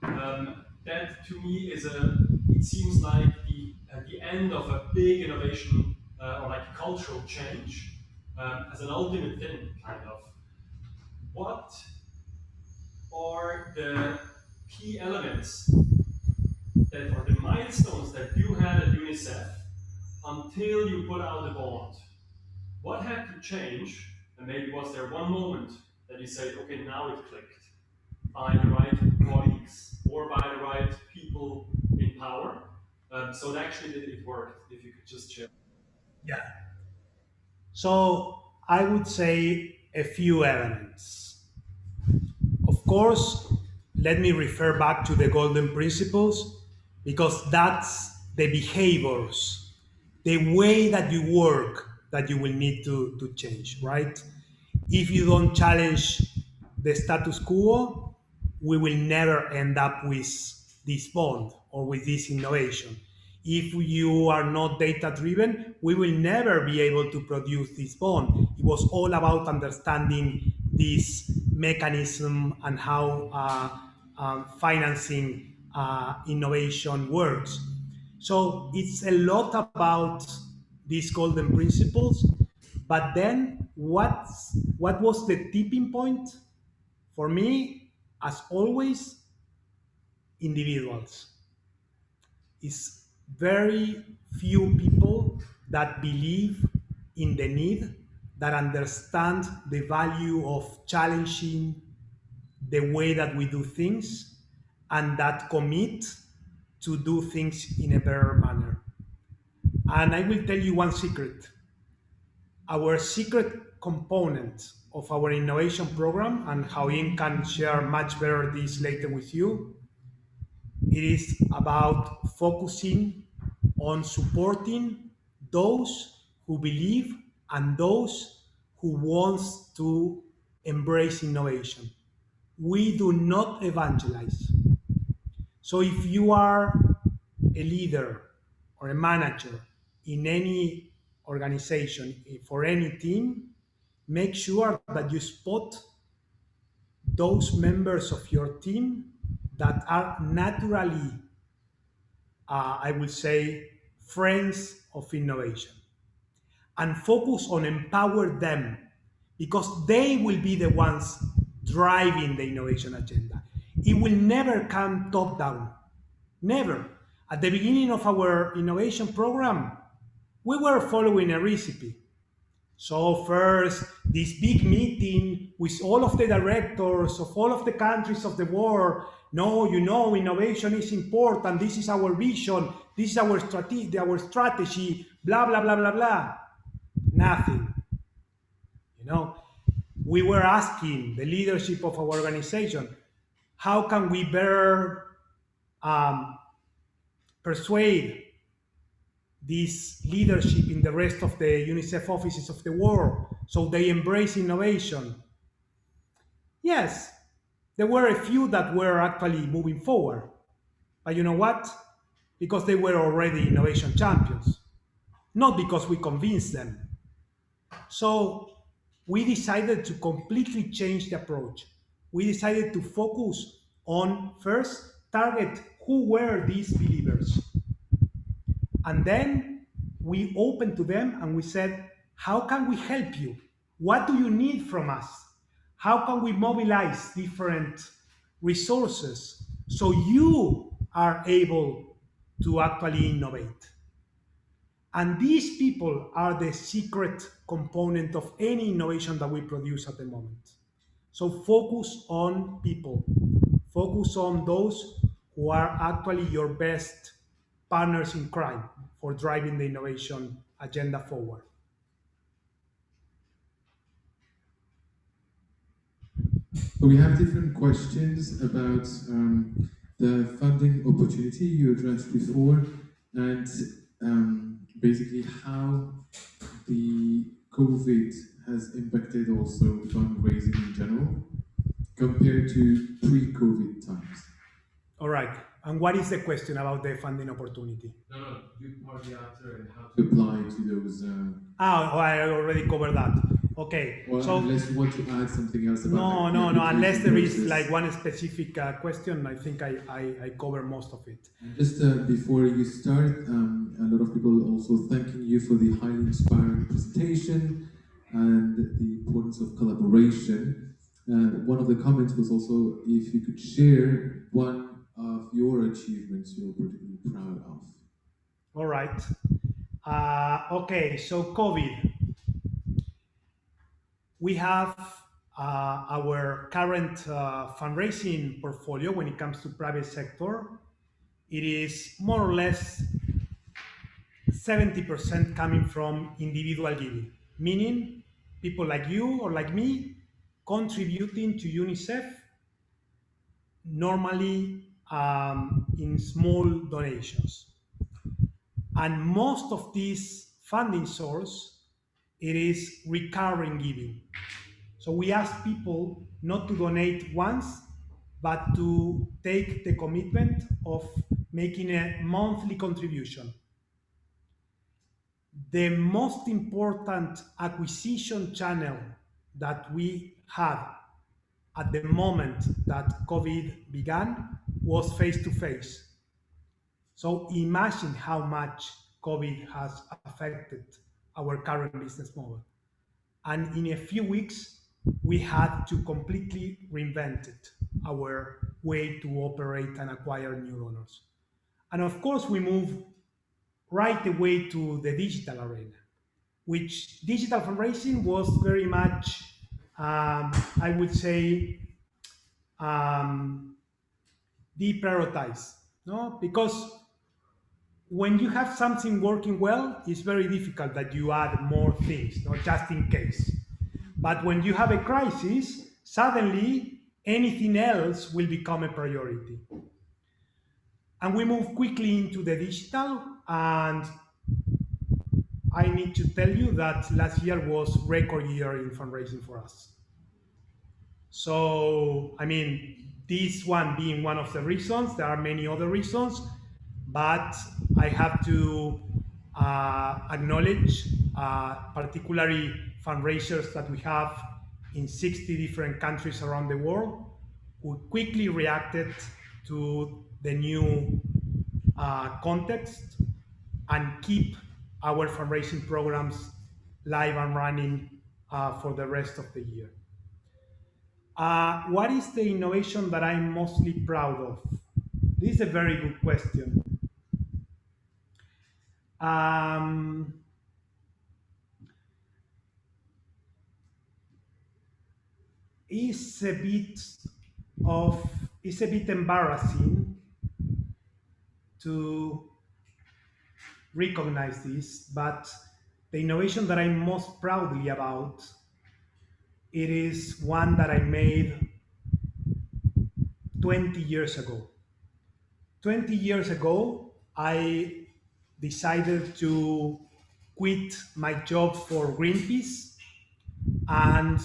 that to me is it seems like the end of a big innovation or like a cultural change as an ultimate thing, kind of. What are the targets that are the milestones that you had at Unicef until you put out the bond? What had to change? And maybe was there one moment that you said, okay, now it clicked by the right colleagues or by the right people in power? So actually, it worked. If you could just share. Yeah. So I would say a few elements. Of course, let me refer back to the golden principles because that's the behaviors, the way that you work that you will need to change, right? If you don't challenge the status quo, we will never end up with this bond or with this innovation. If you are not data driven, we will never be able to produce this bond. It was all about understanding this mechanism and how financing innovation works. So it's a lot about these golden principles. But then what was the tipping point? For me, as always, individuals. It's very few people that believe in the need, that understand the value of challenging the way that we do things, and that commit to do things in a better manner. And I will tell you one secret. Our secret component of our innovation program, and Hao-Yin can share much better this later with you, it is about focusing on supporting those who believe and those who want to embrace innovation. We do not evangelize. So if you are a leader or a manager in any organization, for any team, make sure that you spot those members of your team that are naturally, I would say, friends of innovation, and focus on empower them because they will be the ones driving the innovation agenda. It will never come top down. Never. At the beginning of our innovation program, we were following a recipe. So first, this big meeting with all of the directors of all of the countries of the world. No, you know, innovation is important. This is our vision. This is our strategy, blah, blah, blah, blah, blah. Nothing. You know, we were asking the leadership of our organization, how can we better persuade this leadership in the rest of the UNICEF offices of the world so they embrace innovation? Yes, there were a few that were actually moving forward. But you know what? Because they were already innovation champions, not because we convinced them. So we decided to completely change the approach. We decided to focus on first, target who were these believers. And then we opened to them and we said, how can we help you? What do you need from us? How can we mobilize different resources so you are able to actually innovate? And these people are the secret component of any innovation that we produce at the moment. So focus on people. Focus on those who are actually your best partners in crime for driving the innovation agenda forward. We have different questions about the funding opportunity you addressed before, and basically how the COVID has impacted also fundraising in general compared to pre-COVID times. All right. And what is the question about the funding opportunity? No, you partly answer and how to apply to those. I already covered that. Okay. Well, so unless you want to add something else about no. Unless there is like one specific question, I think I cover most of it. Just before you start, a lot of people also thanking you for the highly inspiring presentation and the importance of collaboration. One of the comments was also if you could share one of of your achievements you're particularly proud of? All right. Okay, so COVID. We have our current fundraising portfolio when it comes to private sector. It is more or less 70% coming from individual giving, meaning people like you or like me contributing to Unicef, normally in small donations. And most of these funding source, it is recurring giving. So we ask people not to donate once, but to take the commitment of making a monthly contribution. The most important acquisition channel that we had at the moment that COVID began was face-to-face. So imagine how much COVID has affected our current business model. And in a few weeks, we had to completely reinvent it, our way to operate and acquire new donors. And of course, we move right away to the digital arena, which digital fundraising was very much, I would say, deprioritized, no? Because when you have something working well, it's very difficult that you add more things, not just in case. But when you have a crisis, suddenly anything else will become a priority. And we move quickly into the digital, and I need to tell you that last year was record year in fundraising for us. So, I mean, this one being one of the reasons, there are many other reasons, but I have to acknowledge particularly fundraisers that we have in 60 different countries around the world who quickly reacted to the new context and keep our fundraising programs live and running for the rest of the year. What is the innovation that I'm mostly proud of? This is a very good question. It's a bit embarrassing to recognize this, but the innovation that I'm most proudly about, it is one that I made 20 years ago. 20 years ago, I decided to quit my job for Greenpeace and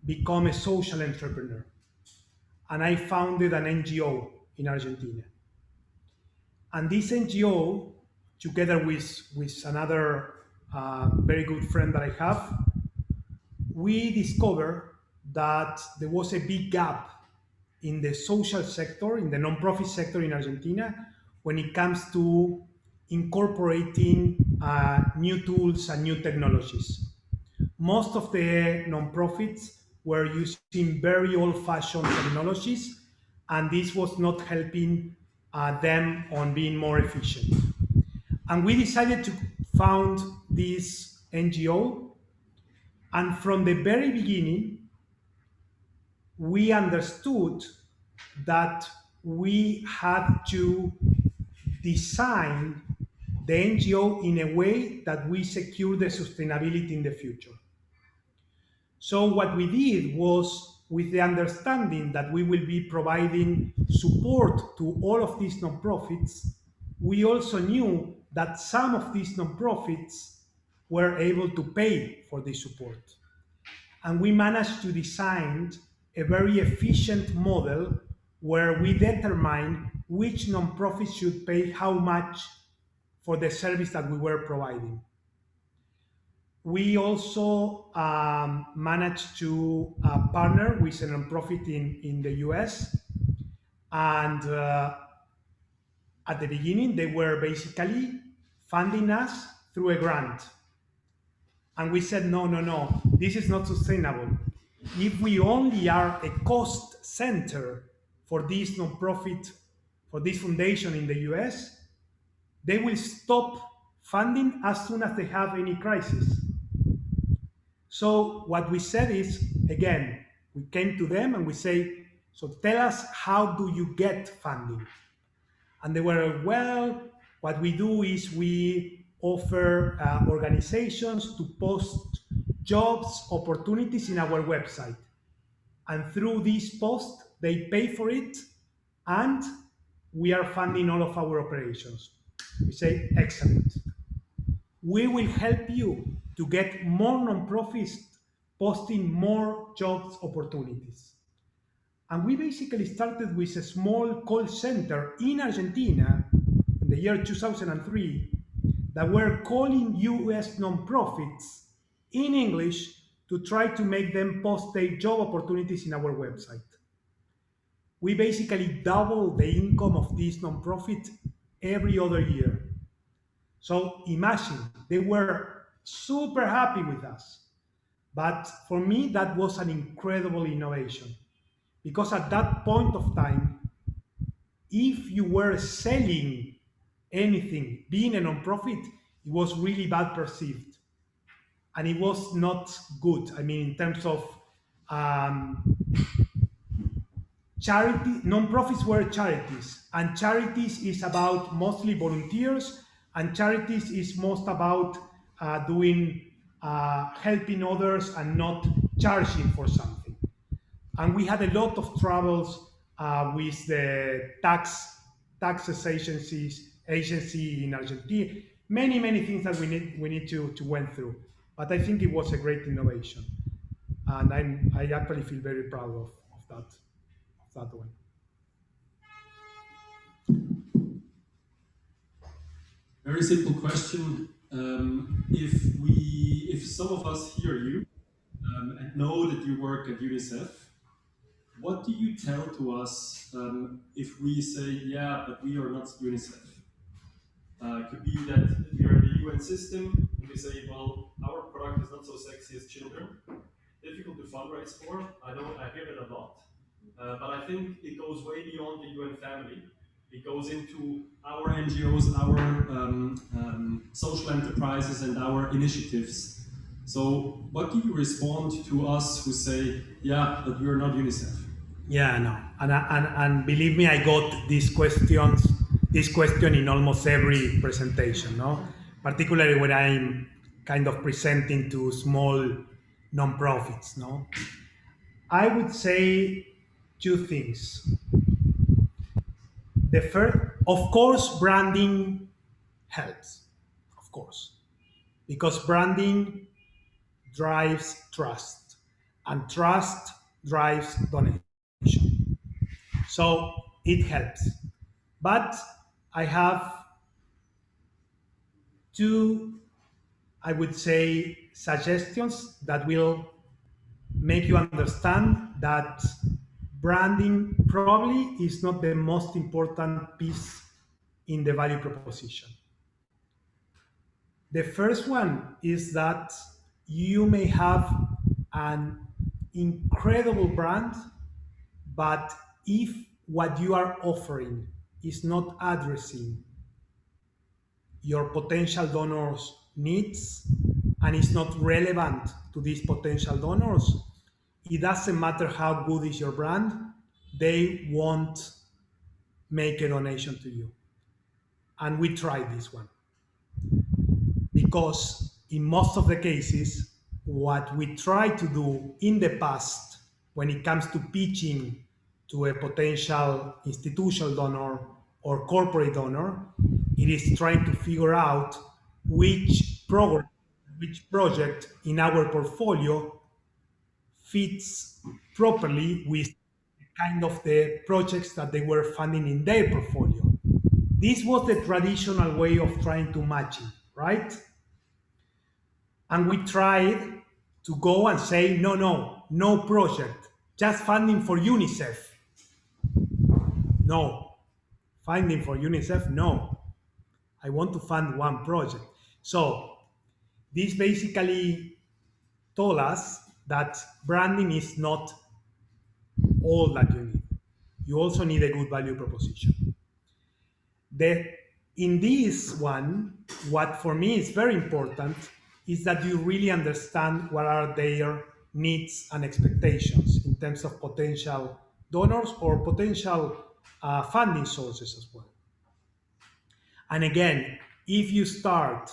become a social entrepreneur. And I founded an NGO in Argentina. And this NGO, together with another very good friend that I have, we discovered that there was a big gap in the social sector, in the nonprofit sector in Argentina, when it comes to incorporating new tools and new technologies. Most of the nonprofits were using very old-fashioned technologies, and this was not helping them on being more efficient. And we decided to found this NGO, and from the very beginning, we understood that we had to design the NGO in a way that we secure the sustainability in the future. So what we did was, with the understanding that we will be providing support to all of these nonprofits, we also knew that some of these nonprofits were able to pay for this support. And we managed to design a very efficient model where we determine which nonprofits should pay how much for the service that we were providing. We also managed to partner with a nonprofit in the US, and at the beginning they were basically funding us through a grant. And we said, no, this is not sustainable. If we only are a cost center for this nonprofit, for this foundation in the US, they will stop funding as soon as they have any crisis. So what we said is, again, we came to them and we say, so tell us, how do you get funding? And they were, well, what we do is we offer organizations to post jobs opportunities in our website. And through this post, they pay for it, and we are funding all of our operations. We say, excellent. We will help you to get more nonprofits posting more jobs opportunities. And we basically started with a small call center in Argentina in the year 2003 that were calling US nonprofits in English to try to make them post their job opportunities in our website. We basically doubled the income of this nonprofit every other year. So imagine, they were super happy with us. But for me, that was an incredible innovation. Because at that point of time, if you were selling anything, being a nonprofit, it was really bad perceived. And it was not good. I mean, in terms of charity, nonprofits were charities, and charities is about mostly volunteers, and charities is most about doing helping others and not charging for something. And we had a lot of troubles with the taxes agency in Argentina. Many things that we need to went through. But I think it was a great innovation, and I actually feel very proud of that one. Very simple question. If some of us hear you and know that you work at Unicef, what do you tell to us if we say, yeah, but we are not Unicef? It could be that we are in the UN system and we say, well, our product is not so sexy as children, difficult to fundraise for. I hear it a lot, but I think it goes way beyond the UN family. It goes into our NGOs, our social enterprises, and our initiatives. So, what do you respond to us who say, yeah, but we are not Unicef? Yeah, no, and believe me, I got this question in almost every presentation, no? Particularly when I'm kind of presenting to small nonprofits, no? I would say two things. The first, of course, branding helps, of course, because branding drives trust, and trust drives donation. So it helps. But I have two, I would say, suggestions that will make you understand that branding probably is not the most important piece in the value proposition. The first one is that you may have an incredible brand, but if what you are offering is not addressing your potential donors' needs and is not relevant to these potential donors, it doesn't matter how good is your brand, they won't make a donation to you. And we tried this one. Because in most of the cases, what we try to do in the past when it comes to pitching to a potential institutional donor or corporate donor, it is trying to figure out which program, which project in our portfolio fits properly with kind of the projects that they were funding in their portfolio. This was the traditional way of trying to match it, right? And we tried to go and say, no project, just funding for UNICEF. No, funding for UNICEF, no. I want to fund one project. So this basically told us that branding is not all that you need. you also need a good value proposition. In this one, what for me is very important is that you really understand what are their needs and expectations in terms of potential donors or potential funding sources as well. And again, if you start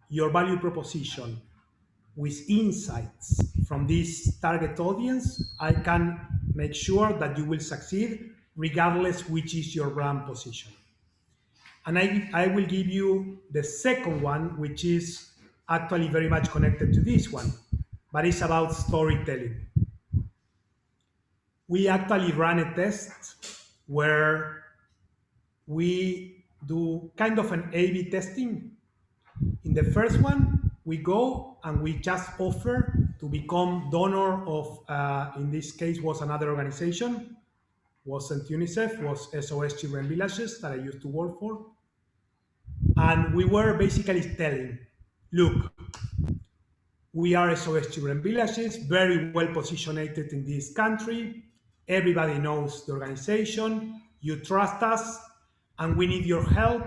your value proposition with insights from this target audience, I can make sure that you will succeed regardless which is your brand position. And I will give you the second one, which is actually very much connected to this one, but it's about storytelling. We actually ran a test where we do kind of an A/B testing. In the first one, we go and we just offer to become donor of, in this case, was another organization, wasn't Unicef, was SOS Children Villages that I used to work for. And we were basically telling, look, we are SOS Children Villages, very well positioned in this country. Everybody knows the organization. You trust us, and we need your help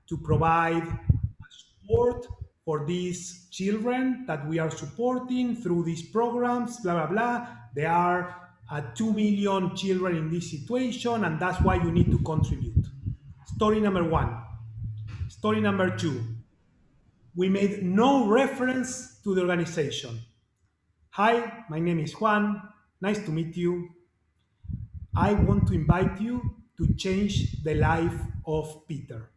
to provide support for these children that we are supporting through these programs, blah, blah, blah. There are 2 million children in this situation, and that's why you need to contribute. Story number one. Story number two. We made no reference to the organization. Hi, my name is Juan. Nice to meet you. I want to invite you to change the life of Peter.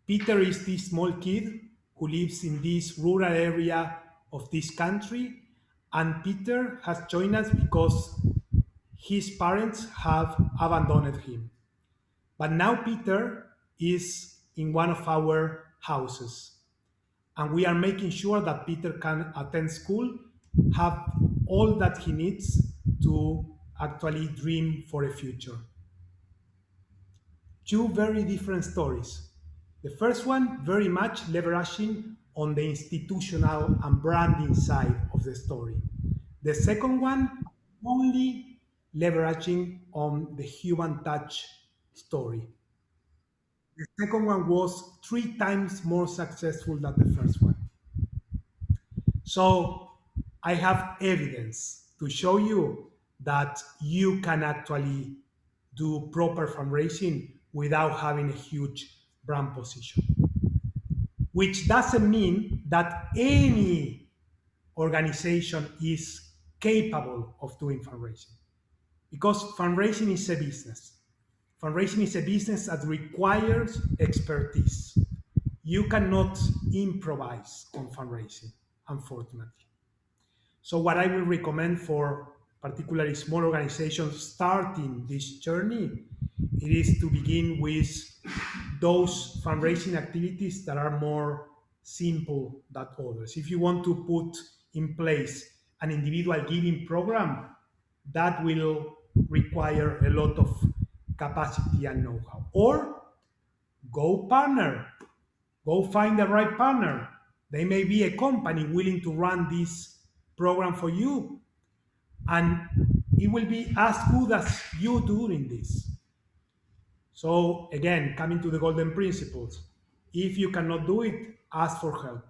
Peter is this small kid who lives in this rural area of this country, and Peter has joined us because his parents have abandoned him. But now Peter is in one of our houses, and we are making sure that Peter can attend school, have all that he needs to actually dream for a future. Two very different stories. The first one, very much leveraging on the institutional and branding side of the story. The second one, only leveraging on the human touch story. The second one was 3 times more successful than the first one. So I have evidence to show you that you can actually do proper fundraising without having a huge brand position. Which doesn't mean that any organization is capable of doing fundraising, because fundraising is a business. Fundraising is a business that requires expertise. You cannot improvise on fundraising, unfortunately. So what I will recommend for particularly small organizations starting this journey, it is to begin with those fundraising activities that are more simple than others. If you want to put in place an individual giving program, that will require a lot of capacity and know-how. Or go partner, go find the right partner. They may be a company willing to run this program for you, and it will be as good as you doing this. So again, coming to the golden principles, if you cannot do it, ask for help.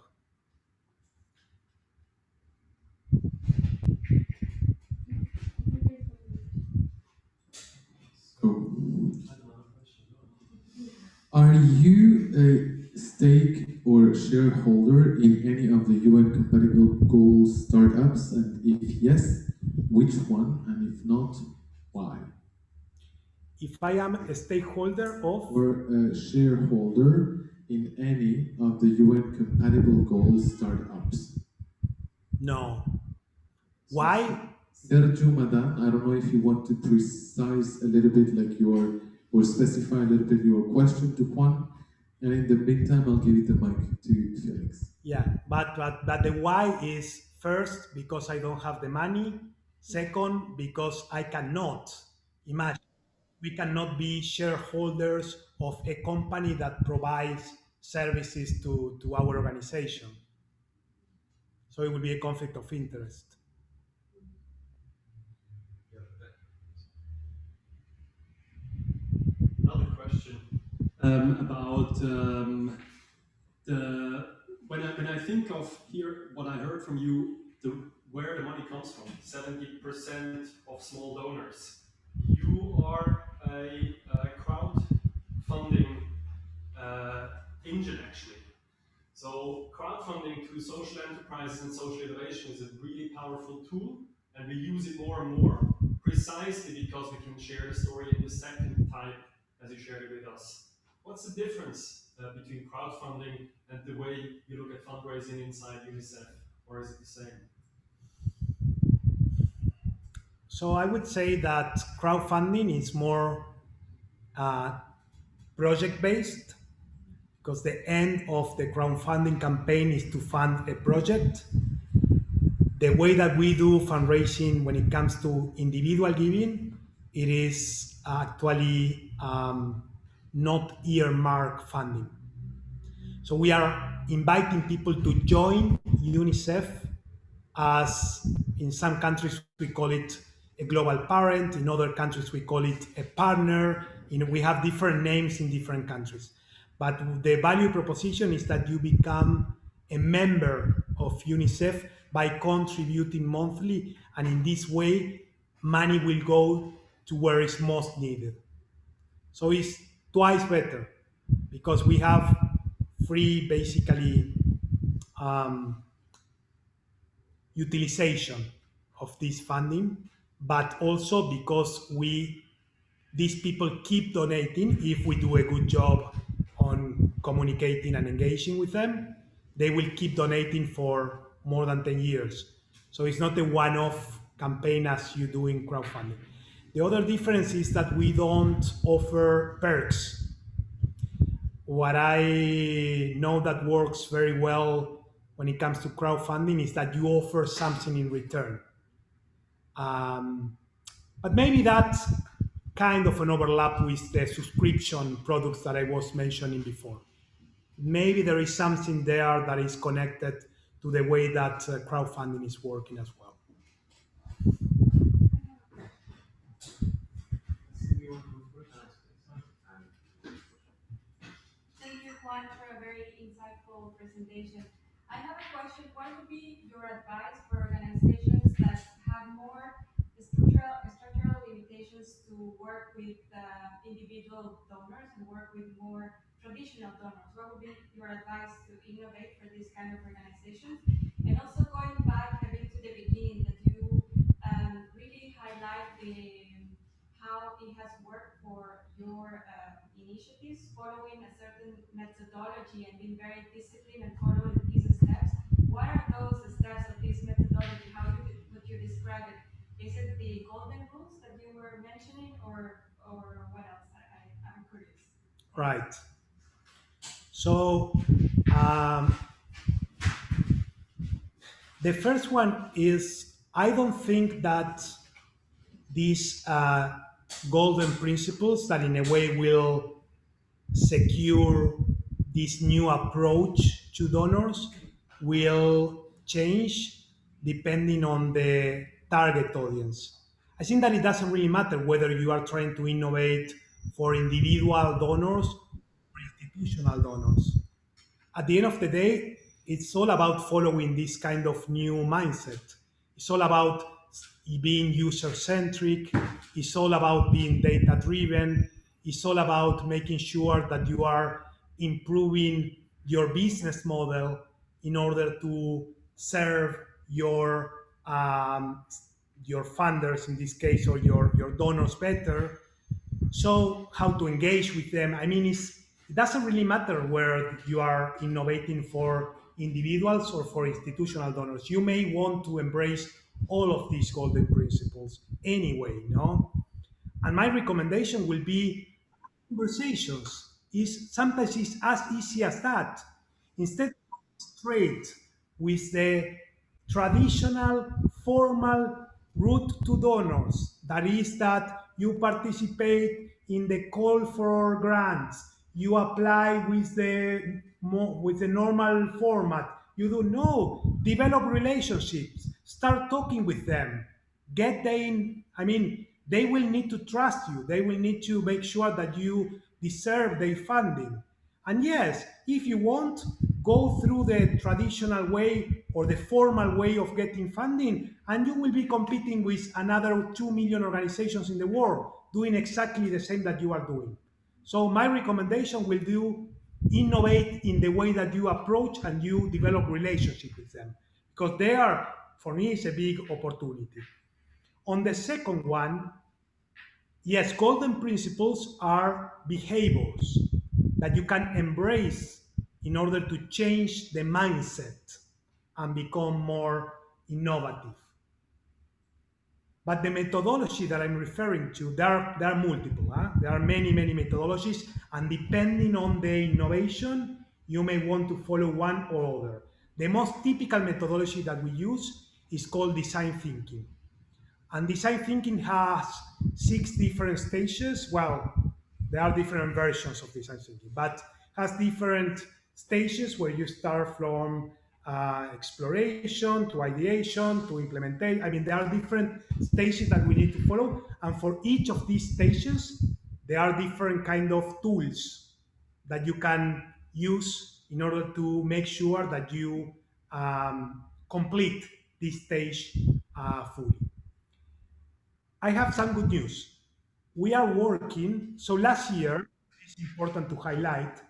So, are you a stake or shareholder in any of the UN compatible goals startups? And if yes, which one? And if not, why? If I am a stakeholder of, Or a shareholder in any of the UN compatible goals startups? no. Why? Sergio Madan, I don't know if you want to precise a little bit like or specify a little bit your question to Juan. And in the meantime, I'll give you the mic to Felix. Yeah, but the why is first, because I don't have the money. Second, because I cannot imagine. We cannot be shareholders of a company that provides services to our organization. So it will be a conflict of interest. about the when I think of here what I heard from you, where the money comes from, 70% of small donors. You are a crowdfunding engine actually. So crowdfunding to social enterprises and social innovation is a really powerful tool, and we use it more and more precisely because we can share the story in the second type as you shared it with us. What's the difference between crowdfunding and the way you look at fundraising inside Unicef, or is it the same? So I would say that crowdfunding is more project-based, because the end of the crowdfunding campaign is to fund a project. The way that we do fundraising when it comes to individual giving, it is actually not earmark funding. So we are inviting people to join UNICEF as in some countries we call it a global parent, in other countries we call it a partner. We have different names in different countries. But the value proposition is that you become a member of UNICEF by contributing monthly, and in this way, money will go to where it's most needed. So it's twice better because we have free, basically, utilization of this funding, but also because these people keep donating. If we do a good job on communicating and engaging with them, they will keep donating for more than 10 years. So it's not a one-off campaign as you do in crowdfunding. The other difference is that we don't offer perks. What I know that works very well when it comes to crowdfunding is that you offer something in return. But maybe that's kind of an overlap with the subscription products that I was mentioning before. Maybe there is something there that is connected to the way that crowdfunding is working as well. Thank you, Juan, for a very insightful presentation. I have a question. What would be your advice for organizations that have more structural limitations to work with individual donors and work with more traditional donors? What would be your advice to innovate for this kind of organizations? And also going back a bit to the beginning, that you really highlight how it has worked for your initiatives, following a certain methodology and being very disciplined and following these steps. What are those steps of this methodology? How would you describe it? Is it the golden rules that you were mentioning, or what else? I'm curious. Right. So the first one is, I don't think that these golden principles that in a way will secure this new approach to donors will change depending on the target audience. I think that it doesn't really matter whether you are trying to innovate for individual donors or institutional donors. At the end of the day, it's all about following this kind of new mindset. It's all about being user-centric. It's all about being data-driven. It's all about making sure that you are improving your business model in order to serve your funders in this case, or your donors better. So how to engage with them? I mean, it doesn't really matter where you are innovating for individuals or for institutional donors. You may want to embrace all of these golden principles anyway, no? And my recommendation will be conversations. Sometimes it's as easy as that. Instead, straight with the traditional formal route to donors. That is that you participate in the call for grants. You apply with the normal format. You do no, develop relationships. Start talking with them. Get them. I mean, they will need to trust you. They will need to make sure that you deserve their funding. And yes, if you want, go through the traditional way or the formal way of getting funding, and you will be competing with another 2 million organizations in the world doing exactly the same that you are doing. So my recommendation will do innovate in the way that you approach and you develop relationship with them, because they are, for me, it's a big opportunity. On the second one, yes, golden principles are behaviors that you can embrace in order to change the mindset and become more innovative. But the methodology that I'm referring to, there are multiple. There are many, many methodologies, and depending on the innovation, you may want to follow one or other. The most typical methodology that we use is called design thinking. And design thinking has 6 different stages. Well, there are different versions of design thinking, but has different stages where you start from exploration to ideation to implementation. I mean, there are different stages that we need to follow, and for each of these stages, there are different kind of tools that you can use in order to make sure that you complete this stage fully. I have some good news. We are working, so last year, it's important to highlight,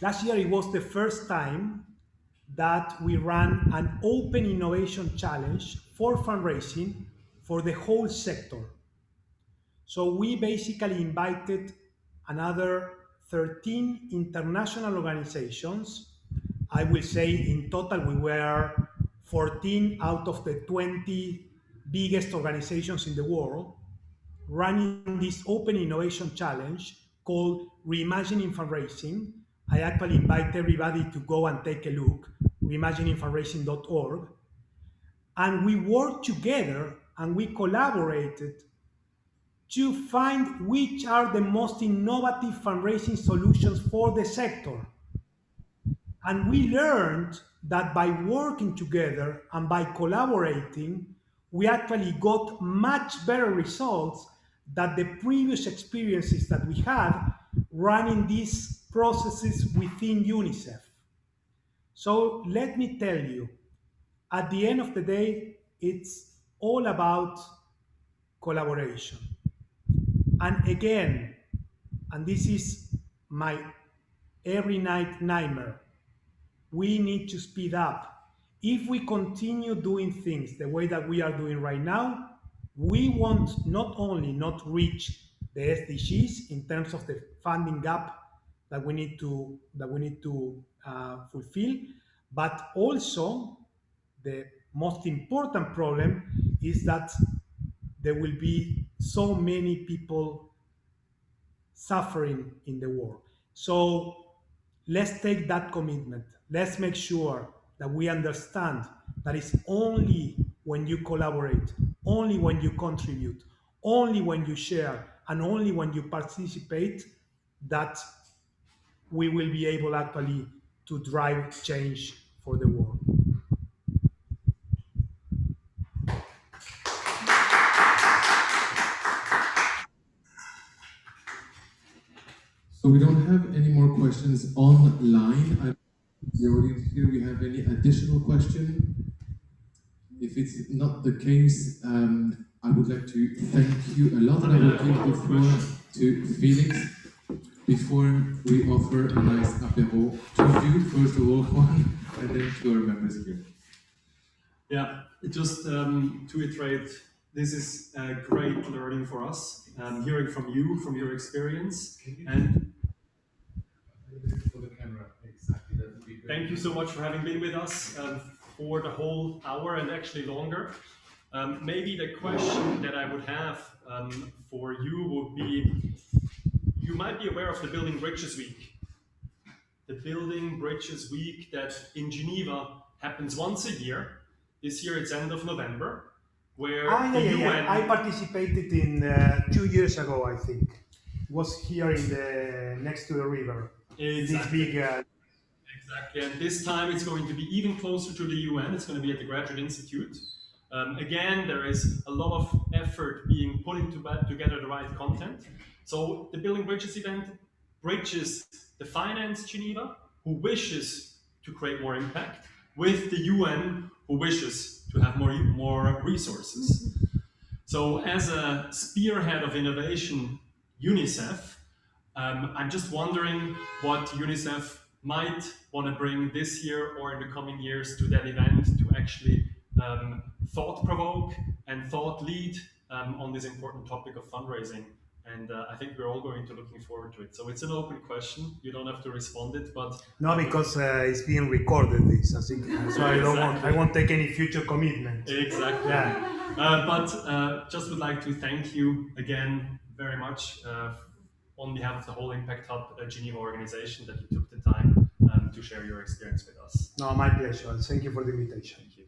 last year it was the first time that we ran an open innovation challenge for fundraising for the whole sector. So we basically invited another 13 international organizations. I will say in total we were 14 out of the 20 biggest organizations in the world running this open innovation challenge called Reimagining Fundraising. I actually invite everybody to go and take a look, reimaginingfundraising.org. And we worked together and we collaborated to find which are the most innovative fundraising solutions for the sector. And we learned that by working together and by collaborating, we actually got much better results than the previous experiences that we had running these processes within Unicef. So let me tell you, at the end of the day, it's all about collaboration. And again, and this is my every night nightmare, we need to speed up. If we continue doing things the way that we are doing right now, we won't not only not reach the SDGs in terms of the funding gap that we need to fulfill, but also the most important problem is that there will be so many people suffering in the world. So let's take that commitment. Let's make sure that we understand that it's only when you collaborate, only when you contribute, only when you share, and only when you participate that we will be able actually to drive change for the world. So we don't have any more questions online. I the audience here, we have any additional question? If it's not the case, I would like to thank you a lot, and I will give the floor to Felix before we offer a nice apéro to you, first of all, Juan, and then to our members here. Yeah, just to iterate, this is a great learning for us, hearing from you, from your experience, and for the camera, exactly. That would be great. thank you so much for having been with us for the whole hour and actually longer. Maybe the question that I would have for you would be, you might be aware of the Building Bridges Week. The Building Bridges Week that in Geneva happens once a year. This year it's end of November, where the UN... I participated in 2 years ago, I think. It was here in the next to the river. Exactly. This big... Exactly, and this time it's going to be even closer to the UN. It's going to be at the Graduate Institute. Again, there is a lot of effort being put into together the right content. So the Building Bridges event bridges the finance Geneva, who wishes to create more impact, with the UN, who wishes to have more resources. So as a spearhead of innovation, Unicef, I'm just wondering what Unicef might want to bring this year or in the coming years to that event to actually thought provoke and thought lead on this important topic of fundraising. And I think we're all going to looking forward to it. So it's an open question. You don't have to respond it, but No, because it's being recorded. This, I think, so I won't take any future commitment. Exactly. Yeah. But just would like to thank you again very much on behalf of the whole Impact Hub Geneva organization that you took the time to share your experience with us. No, my pleasure. Thank you for the invitation. Thank you.